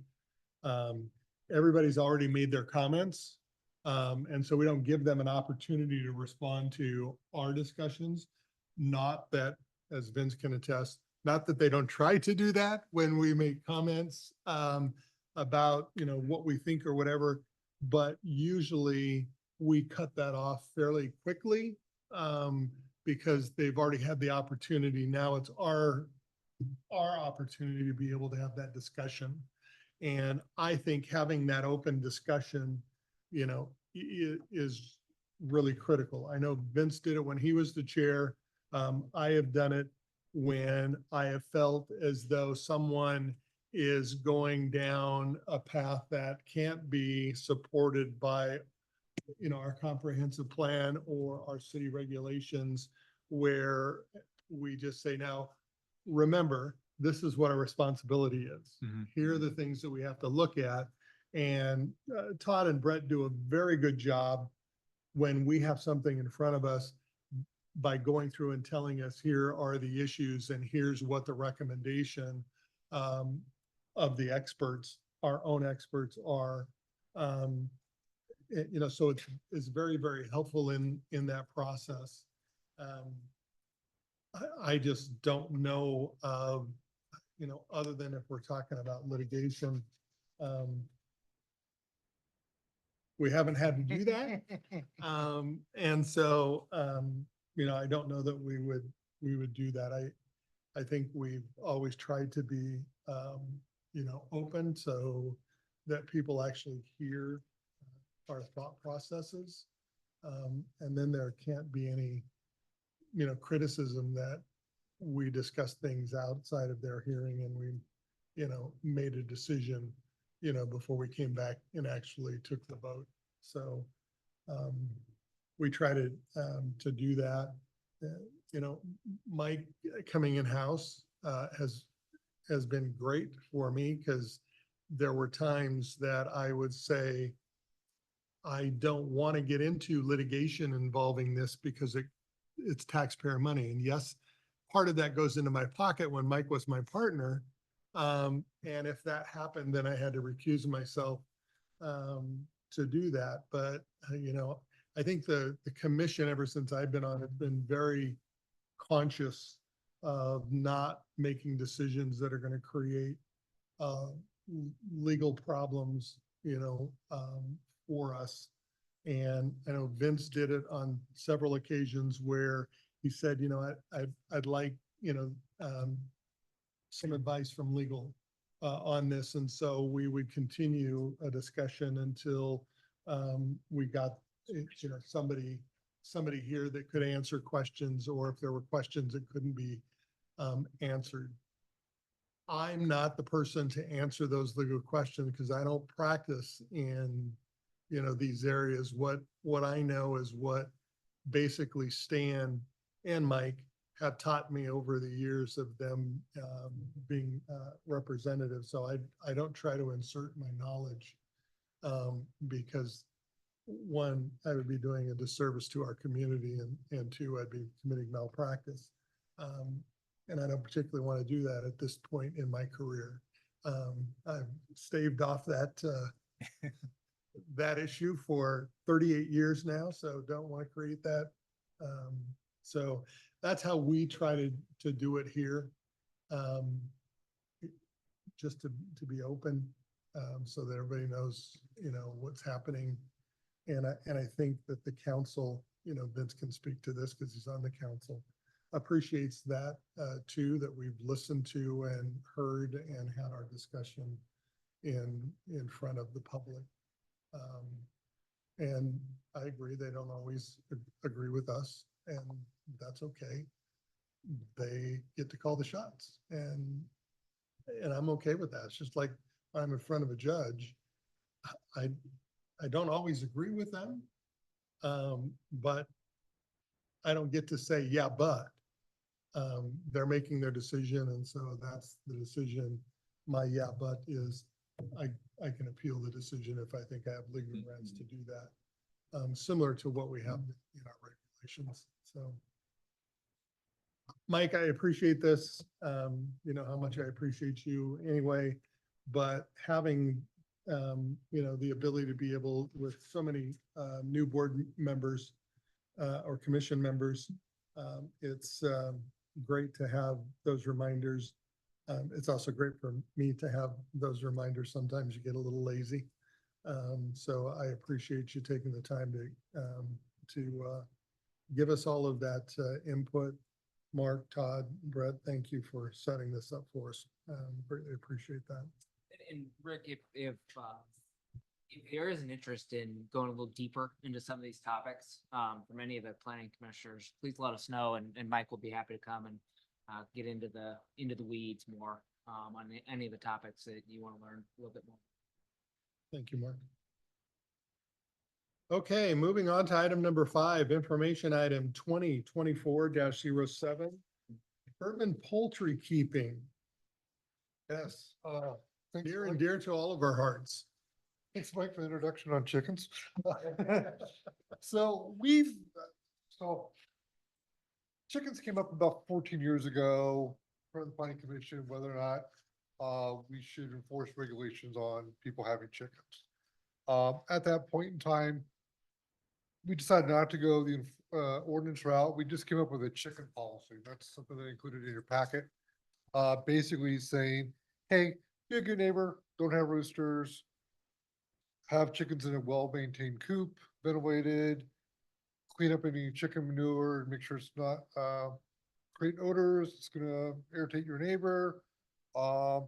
Everybody's already made their comments. And so we don't give them an opportunity to respond to our discussions. Not that, as Vince can attest, not that they don't try to do that when we make comments about, what we think or whatever, but usually we cut that off fairly quickly because they've already had the opportunity. Now it's our opportunity to be able to have that discussion. And I think having that open discussion, is really critical. I know Vince did it when he was the chair. I have done it when I have felt as though someone is going down a path that can't be supported by, our comprehensive plan or our city regulations, where we just say, now, remember, this is what our responsibility is. Here are the things that we have to look at. And Todd and Brett do a very good job when we have something in front of us by going through and telling us, here are the issues and here's what the recommendation of the experts, our own experts are. So it's very, very helpful in that process. I just don't know of, other than if we're talking about litigation, we haven't had to do that. And so, I don't know that we would do that. I think we've always tried to be, open so that people actually hear our thought processes. And then there can't be any, criticism that we discuss things outside of their hearing and we, made a decision, before we came back and actually took the vote. So we try to do that. Mike coming in-house has been great for me because there were times that I would say, I don't want to get into litigation involving this because it's taxpayer money. And yes, part of that goes into my pocket when Mike was my partner. And if that happened, then I had to recuse myself to do that. But, I think the commission, ever since I've been on, has been very conscious of not making decisions that are going to create legal problems, for us. And I know Vince did it on several occasions where he said, I'd like, some advice from legal on this. And so we would continue a discussion until we got, somebody here that could answer questions, or if there were questions that couldn't be answered. I'm not the person to answer those legal questions because I don't practice in, these areas. What I know is what basically Stan and Mike have taught me over the years of them being representatives. So I don't try to insert my knowledge because one, I would be doing a disservice to our community, and two, I'd be committing malpractice. And I don't particularly want to do that at this point in my career. I've staved off that that issue for 38 years now, so don't want to create that. So that's how we try to do it here. Just to be open so that everybody knows, what's happening. And I think that the council, Vince can speak to this because he's on the council, appreciates that too, that we've listened to and heard and had our discussion in front of the public. And I agree, they don't always agree with us, and that's okay. They get to call the shots, and I'm okay with that. It's just like I'm in front of a judge. I don't always agree with them, but I don't get to say, yeah, but they're making their decision. And so that's the decision. My yeah, but is I can appeal the decision if I think I have legal rights to do that. Similar to what we have in our regulations. So Mike, I appreciate this. You know how much I appreciate you anyway, but having the ability to be able with so many new board members or commission members. It's great to have those reminders. It's also great for me to have those reminders. Sometimes you get a little lazy. So I appreciate you taking the time to give us all of that input. Mark, Todd, Brett, thank you for setting this up for us. Greatly appreciate that. And Rick, if there is an interest in going a little deeper into some of these topics, from any of the planning commissioners, please let us know, and Mike will be happy to come and get into the weeds more, on any of the topics that you want to learn a little bit more. Thank you, Mark. Okay, moving on to item number 5, information item 2024-07, urban poultry keeping. Yes, thanks, Near and Mike. dear to all of our hearts. Thanks, Mike, for the introduction on chickens. So chickens came up about 14 years ago from the planning commission, whether or not we should enforce regulations on people having chickens. At that point in time, we decided not to go the ordinance route. We just came up with a chicken policy. That's something that included in your packet. Basically saying, hey, be a good neighbor, don't have roosters, have chickens in a well-maintained coop, ventilated, clean up any chicken manure, make sure it's not creating odors, it's gonna irritate your neighbor. Don't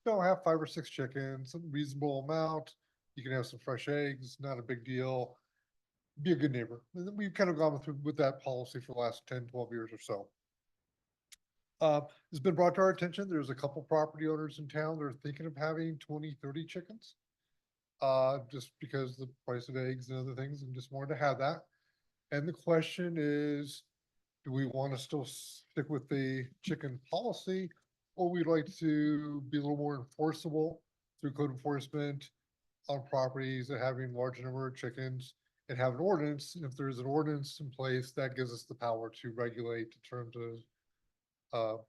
have 5 or 6 chickens, some reasonable amount. You can have some fresh eggs, not a big deal. Be a good neighbor. And then we've kind of gone through with that policy for the last 10, 12 years or so. It's been brought to our attention. There's a couple property owners in town that are thinking of having 20, 30 chickens. Just because the price of eggs and other things, and just wanted to have that. And the question is, do we want to still stick with the chicken policy? Or we'd like to be a little more enforceable through code enforcement on properties that having large number of chickens and have an ordinance. And if there's an ordinance in place, that gives us the power to regulate in terms of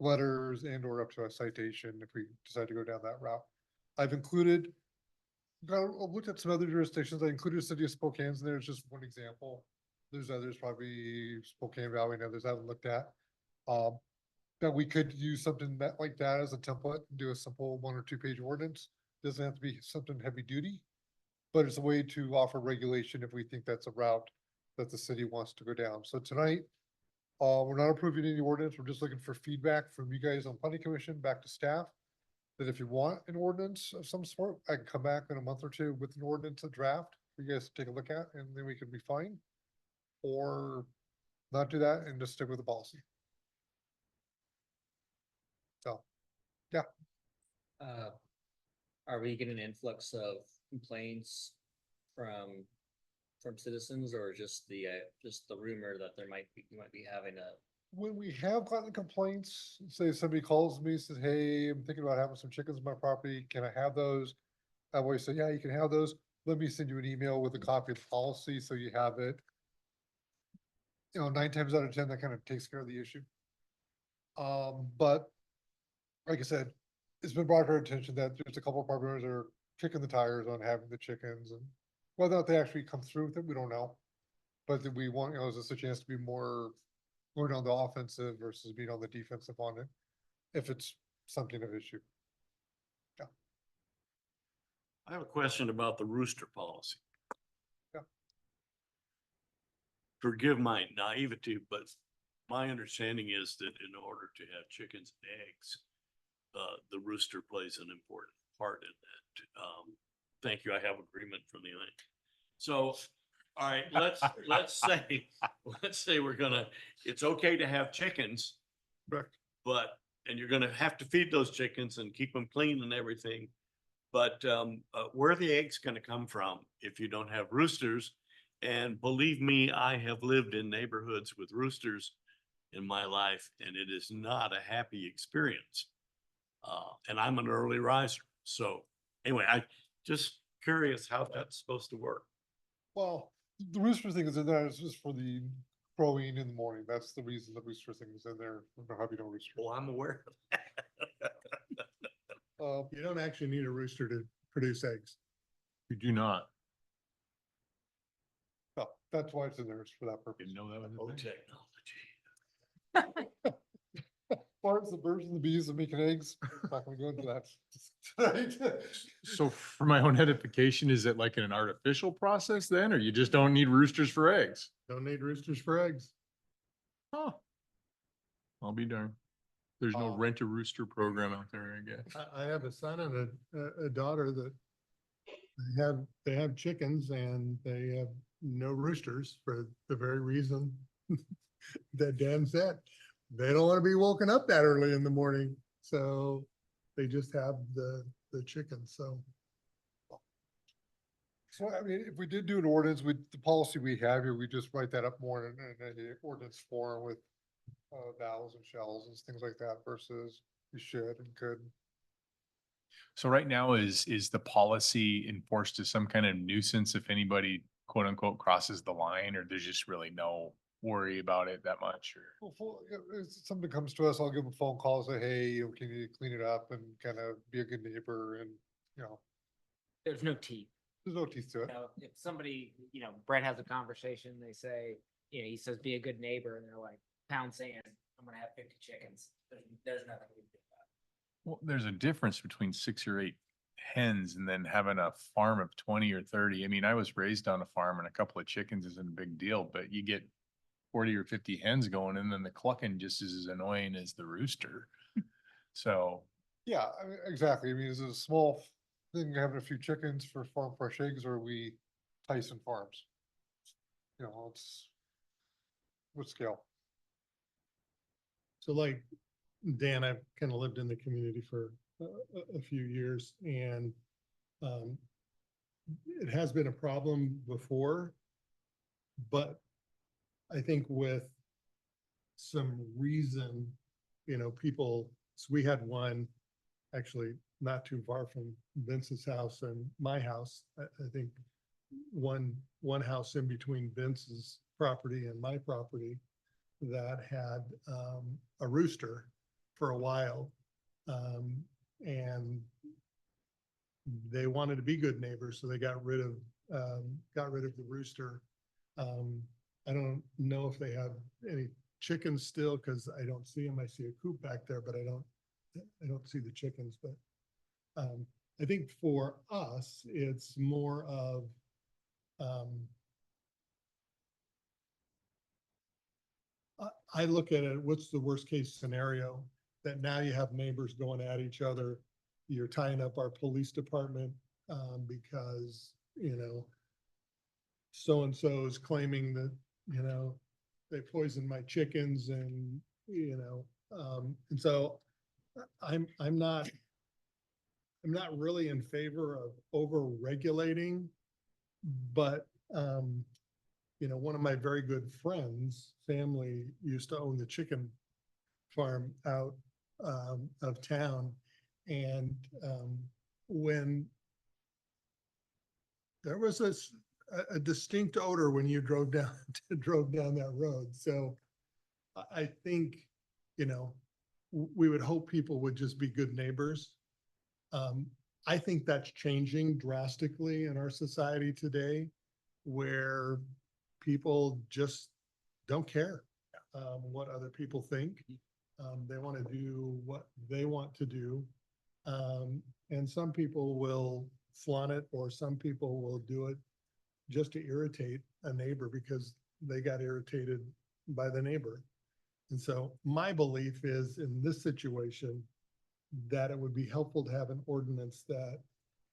letters and or up to a citation if we decide to go down that route. I've looked at some other jurisdictions. I included City of Spokane in there. It's just one example. There's others, probably Spokane Valley and others I haven't looked at. That we could use something like that as a template and do a simple 1 or 2 page ordinance. Doesn't have to be something heavy duty, but it's a way to offer regulation if we think that's a route that the city wants to go down. So tonight, we're not approving any ordinance. We're just looking for feedback from you guys on planning commission back to staff. That if you want an ordinance of some sort, I can come back in a month or 2 with an ordinance, a draft for you guys to take a look at, and then we can be fine. Or not do that and just stick with the policy. So, yeah. Are we getting an influx of complaints from citizens, or just the rumor that you might be having a? When we have gotten complaints, say somebody calls me, says, hey, I'm thinking about having some chickens on my property, can I have those? I always say, yeah, you can have those. Let me send you an email with a copy of the policy so you have it. 9 times out of 10, that kind of takes care of the issue. But like I said, it's been brought to our attention that there's a couple of property owners that are kicking the tires on having the chickens, and whether or not they actually come through with it, we don't know. But that we want, is this a chance to be more going on the offensive versus being on the defensive on it, if it's something of issue. Yeah. I have a question about the rooster policy. Yeah. Forgive my naivety, but my understanding is that in order to have chickens and eggs, the rooster plays an important part in that. Thank you. I have agreement from the line. So, all right, let's say it's okay to have chickens. Correct. And you're gonna have to feed those chickens and keep them clean and everything. But where are the eggs gonna come from if you don't have roosters? And believe me, I have lived in neighborhoods with roosters in my life, and it is not a happy experience. And I'm an early riser. So anyway, I just curious how that's supposed to work. Well, the rooster thing is in there, it's just for the crowing in the morning. That's the reason the rooster thing is in there. I don't know how you don't rooster. Well, I'm aware of that. You don't actually need a rooster to produce eggs. You do not. no, that's why it's in there, is for that purpose. Didn't know that was Oh, a thing. technology. As far as the birds and the bees that making eggs, not gonna go into that tonight. So for my own edification, is it like an artificial process then, or you just don't need roosters for eggs? Don't need roosters for eggs. Huh. I'll be darned. There's no Uh, rent a rooster program out there, I guess. I have a son and a daughter that they have chickens and they have no roosters for the very reason that Dan said. They don't want to be woken up that early in the morning, so they just have the chickens, so. So, I mean, if we did do an ordinance with the policy we have here, we just write that up more in an ordinance form with thous and shells and things like that versus you should and could. So right now is the policy enforced as some kind of nuisance if anybody quote unquote crosses the line, or there's just really no worry about it that much, or? Well, if somebody comes to us, I'll give them a phone call, say, hey, can you clean it up and kind of be a good neighbor and, There's no teeth. there's no teeth to it. You know, if somebody, Brett has a conversation, they say, he says, be a good neighbor, and they're like, pound sand, I'm gonna have 50 chickens. There's nothing we can do about it. Well, there's a difference between 6 or 8 hens and then having a farm of 20 or 30. I mean, I was raised on a farm and a couple of chickens isn't a big deal, but you get 40 or 50 hens going and then the clucking just is as annoying as the rooster. So, Yeah, I mean, exactly. I mean, is it a small thing, having a few chickens for farm fresh eggs, or are we Tyson Farms? It's what scale? So like Dan, I've kind of lived in the community for a few years and it has been a problem before, but I think with some reason, people, so we had one actually not too far from Vince's house and my house. I think one house in between Vince's property and my property that had a rooster for a while. And they wanted to be good neighbors, so they got rid of the rooster. I don't know if they have any chickens still, because I don't see them. I see a coop back there, but I don't see the chickens, but I think for us, it's more of I look at it, what's the worst case scenario? That now you have neighbors going at each other. You're tying up our police department because, so-and-so is claiming that, they poisoned my chickens and, and so I'm not really in favor of over regulating, but one of my very good friends' family used to own the chicken farm out of town. And when there was a distinct odor when you drove down that road. So I think, we would hope people would just be good neighbors. I think that's changing drastically in our society today, where people just don't care what other people think. They want to do what they want to do. And some people will flaunt it, or some people will do it just to irritate a neighbor because they got irritated by the neighbor. And so my belief is in this situation that it would be helpful to have an ordinance that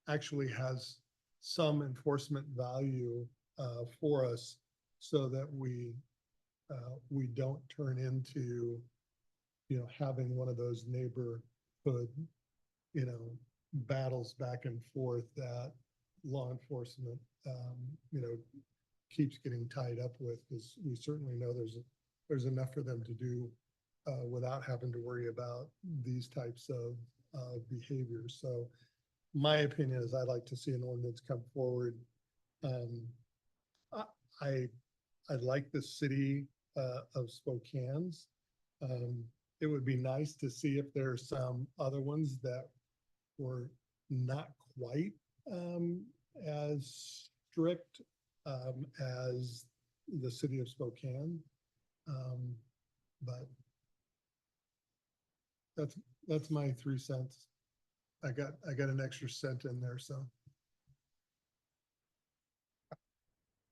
actually has some enforcement value for us, so that we don't turn into, having one of those neighborhood, battles back and forth that law enforcement, keeps getting tied up with, because we certainly know there's enough for them to do without having to worry about these types of behaviors. So my opinion is I'd like to see an ordinance come forward. I like the city of Spokane's. It would be nice to see if there's some other ones that were not quite as strict as the city of Spokane. But that's my 3 cents. I got an extra cent in there, so.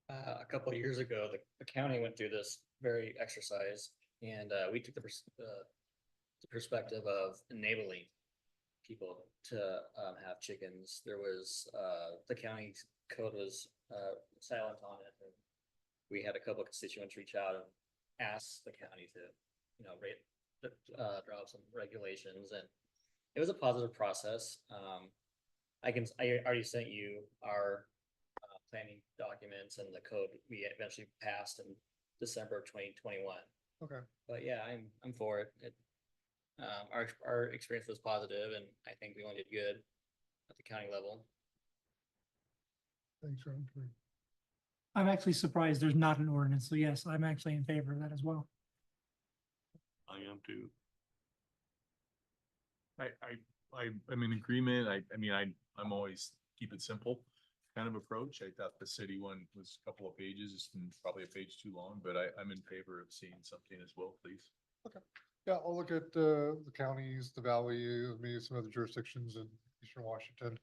A couple of years ago, the county went through this very exercise and we took the perspective of enabling people to have chickens. There was the county code was silent on it. And we had a couple of constituents reach out and ask the county to, draw up some regulations, and it was a positive process. I already sent you our planning documents and the code we eventually passed in December of 2021. Okay. But yeah, I'm for it. Our experience was positive, and I think we only did good at the county level. Thanks, Ron. I'm actually surprised there's not an ordinance. So yes, I'm actually in favor of that as well. I am too. I'm in agreement. I'm always keep it simple kind of approach. I thought the city one was a couple of pages, it's been probably a page too long, but I'm in favor of seeing something as well, please. Yeah, I'll look at the counties, the valley, maybe some other jurisdictions in Eastern Washington.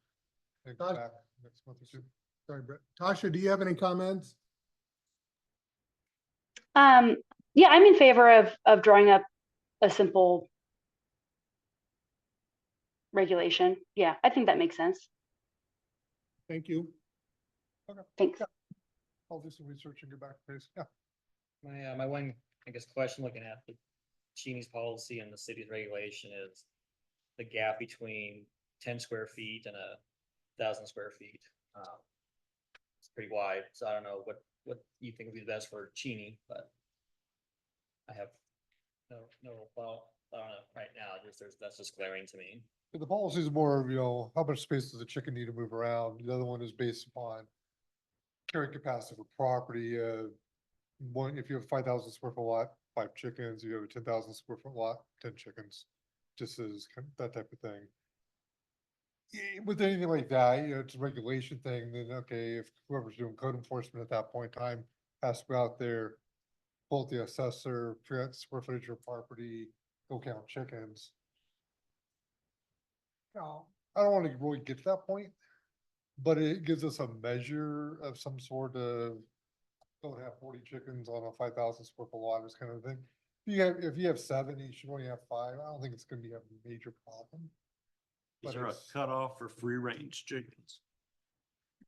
And come back next month or two. Sorry, Brett. Tasha, do you have any comments? Yeah, I'm in favor of drawing up a simple regulation. Yeah, I think that makes sense. Thank you. Thanks. I'll do some research and get back to this. Yeah. My one, I guess, question looking at the Cheney's policy and the city's regulation is the gap between 10 square feet and 1,000 square feet. It's pretty wide, so I don't know what you think would be the best for Cheney, but I have no thought on it right now. That's just glaring to me. The policy is more of, how much space does a chicken need to move around? The other one is based upon carrying capacity for property. One, if you have 5,000 square foot lot, 5 chickens, you have a 10,000 square foot lot, 10 chickens, just as that type of thing. With anything like that, it's a regulation thing, then okay, if whoever's doing code enforcement at that point in time has to go out there, pull the assessor, figure out square footage of property, go count chickens. I don't want to really get to that point, but it gives us a measure of some sort of, don't have 40 chickens on a 5,000 square foot lot, this kind of thing. If you have 7, you should only have 5. I don't think it's gonna be a major problem. Is But there a it's- cutoff for free range chickens?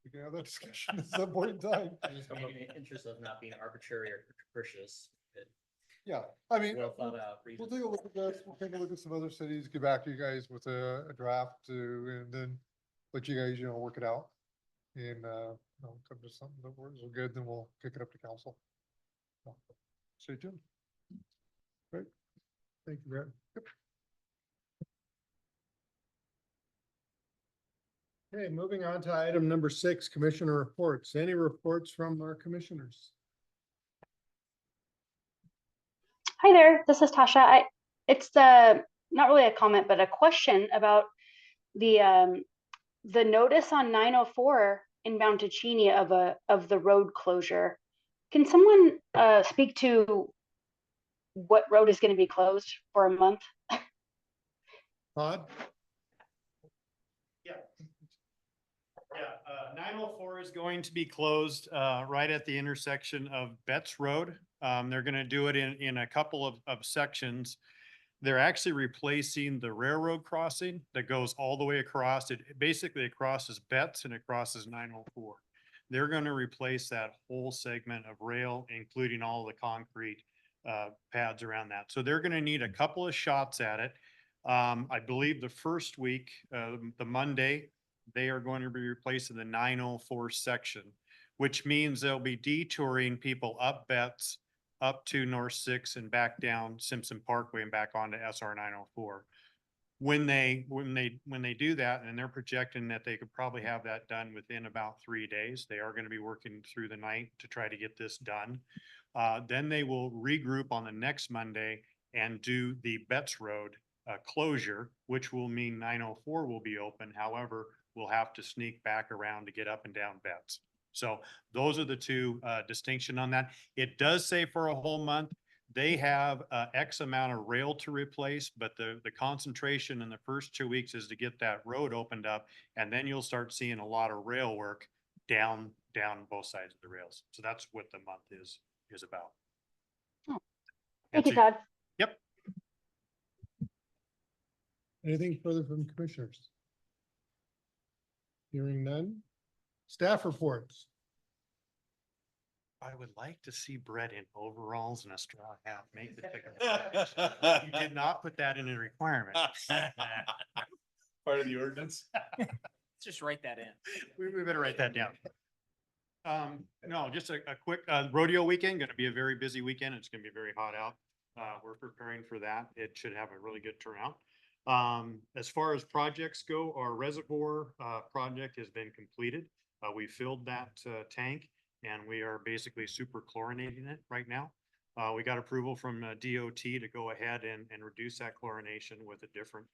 We can have that discussion at some point in time. Just maybe in the interest of not being arbitrary or capricious, but Yeah, I mean, well thought out we'll reasons. take a look at this, we'll take a look at some other cities, get back to you guys with a draft to, and then let you guys, work it out. And, come to something that works good, then we'll kick it up to council. So, stay tuned. Great. Thank you, Brett. Okay, moving on to item number 6, commissioner reports. Any reports from our commissioners? Hi there, this is Tasha. It's not really a comment, but a question about the notice on 904 inbound to Cheney of the road closure. Can someone speak to what road is going to be closed for a month? Todd? Yeah. Yeah, 904 is going to be closed right at the intersection of Betts Road. They're going to do it in a couple of sections. They're actually replacing the railroad crossing that goes all the way across. It basically crosses Betts and it crosses 904. They're going to replace that whole segment of rail, including all the concrete pads around that. So they're going to need a couple of shots at it. I believe the first week, the Monday, they are going to be replacing the 904 section, which means they'll be detouring people up Betts, up to North 6 and back down Simpson Parkway and back onto SR 904. When they do that, and they're projecting that they could probably have that done within about 3 days, they are going to be working through the night to try to get this done. Then they will regroup on the next Monday and do the Betts Road closure, which will mean 904 will be open. However, we'll have to sneak back around to get up and down Betts. So those are the two distinction on that. It does say for a whole month. They have X amount of rail to replace, but the concentration in the first 2 weeks is to get that road opened up. And then you'll start seeing a lot of rail work down both sides of the rails. So that's what the month is about. Thank you, Answer- Todd. Yep. Anything further from commissioners? Hearing none. Staff reports. I would like to see Brett in overalls and a straw hat. Make the ticket. You did not put that in a requirement. Part of the ordinance. Let's just write that in. We better write that down. No, just a quick, rodeo weekend, gonna be a very busy weekend. It's gonna be very hot out. We're preparing for that. It should have a really good turnout. As far as projects go, our reservoir, project has been completed. We filled that, tank and we are basically super chlorinating it right now. We got approval from, DOT to go ahead and reduce that chlorination with a different,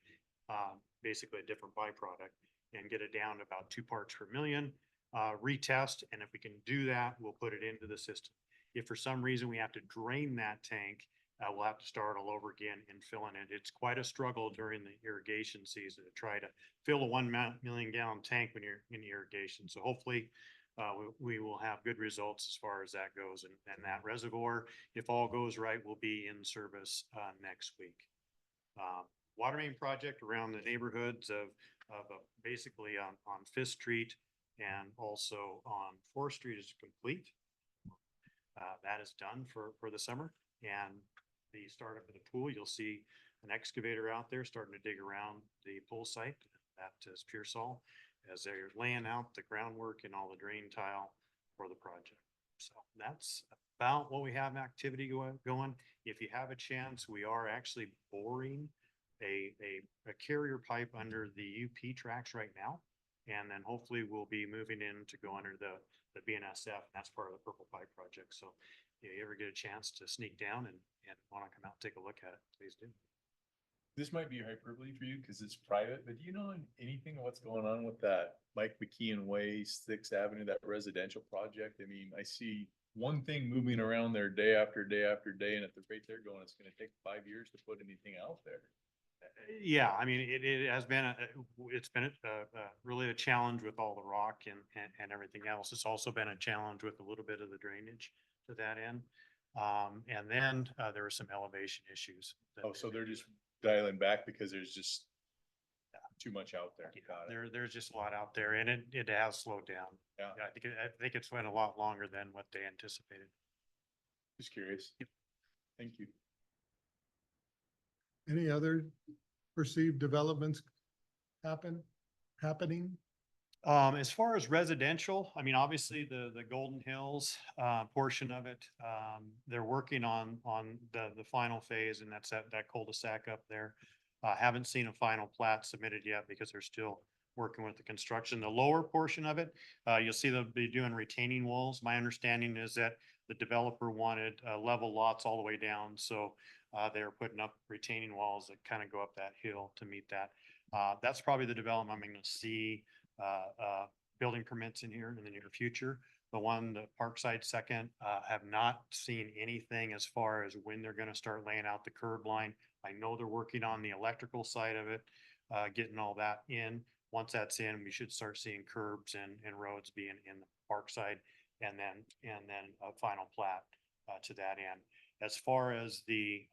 basically a different byproduct and get it down to about 2 parts per million. Retest, and if we can do that, we'll put it into the system. If for some reason we have to drain that tank, we'll have to start all over again and filling it. It's quite a struggle during the irrigation season to try to fill a 1 million gallon tank when you're in irrigation. So hopefully we will have good results as far as that goes. And that reservoir, if all goes right, will be in service next week. Water main project around the neighborhoods of basically on Fifth Street and also on 4th Street is complete. That is done for the summer. And the startup of the pool, you'll see an excavator out there starting to dig around the pool site. That is Pearsall, as they're laying out the groundwork and all the drain tile for the project. So that's about what we have activity going. If you have a chance, we are actually boring a carrier pipe under the UP tracks right now. And then hopefully we'll be moving in to go under the BNSF. And that's part of the Purple Pipe project. So if you ever get a chance to sneak down and want to come out and take a look at it, please do. This might be hyperbole for you because it's private, but do you know anything of what's going on with that Mike McKeon Way, 6th Avenue, that residential project? I mean, I see one thing moving around there day after day after day, and at the rate they're going, it's gonna take 5 years to put anything out there. Yeah, I mean, it has been, it's been really a challenge with all the rock and everything else. It's also been a challenge with a little bit of the drainage to that end. And then there were some elevation issues. Oh, so they're just dialing back because there's just too much out there. Got it. There's just a lot out there and it has slowed down. Yeah, I think it's went a lot longer than what they anticipated. just curious. Yep. Thank you. Any other perceived developments happening? As far as residential, I mean, obviously the Golden Hills portion of it, they're working on the final phase, and that's that cul-de-sac up there. Haven't seen a final plat submitted yet because they're still working with the construction. The lower portion of it, you'll see they'll be doing retaining walls. My understanding is that the developer wanted level lots all the way down, so they're putting up retaining walls that kind of go up that hill to meet that. That's probably the development I'm going to see building permits in here in the near future. The one, the Parkside second, have not seen anything as far as when they're going to start laying out the curb line. I know they're working on the electrical side of it, getting all that in. Once that's in, we should start seeing curbs and roads being in the Parkside, and then a final plat to that end. As far as the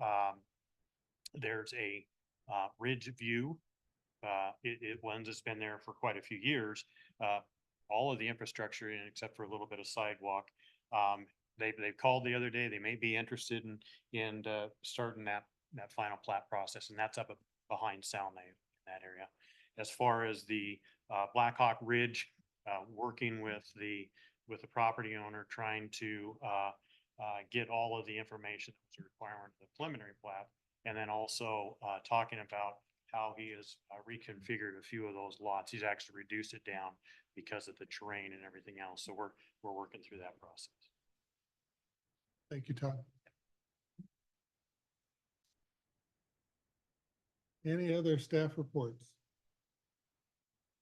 there's a Ridge View. One's that's been there for quite a few years. All of the infrastructure in except for a little bit of sidewalk. They've called the other day. They may be interested in starting that final plat process, and that's up behind Salme in that area. As far as the Blackhawk Ridge, working with the property owner, trying to get all of the information that was a requirement of the preliminary plat, and then also talking about how he has reconfigured a few of those lots. He's actually reduced it down because of the terrain and everything else. So we're working through that process. Thank you, Todd. Any other staff reports?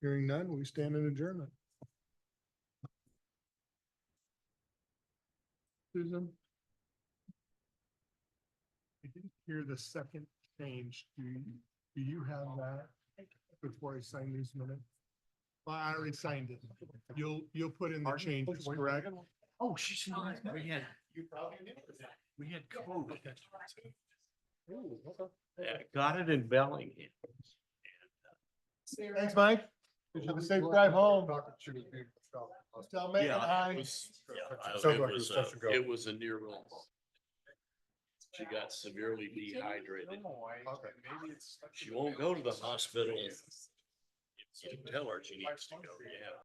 Hearing none, we stand in adjournment. Susan? I didn't hear the second change. Do you have that before I sign these minutes? Well, I already signed it. You'll put in the changes, correct? Oh, she's not. We had code. Yeah, got it in Bellingham. Thanks, Mike. Have a safe drive home. Tell Megan Yeah, hi. it was, Sounds like it was touch and go. it was a near miss. She got severely dehydrated. She won't go to the hospital. You can tell her she needs to go, yeah.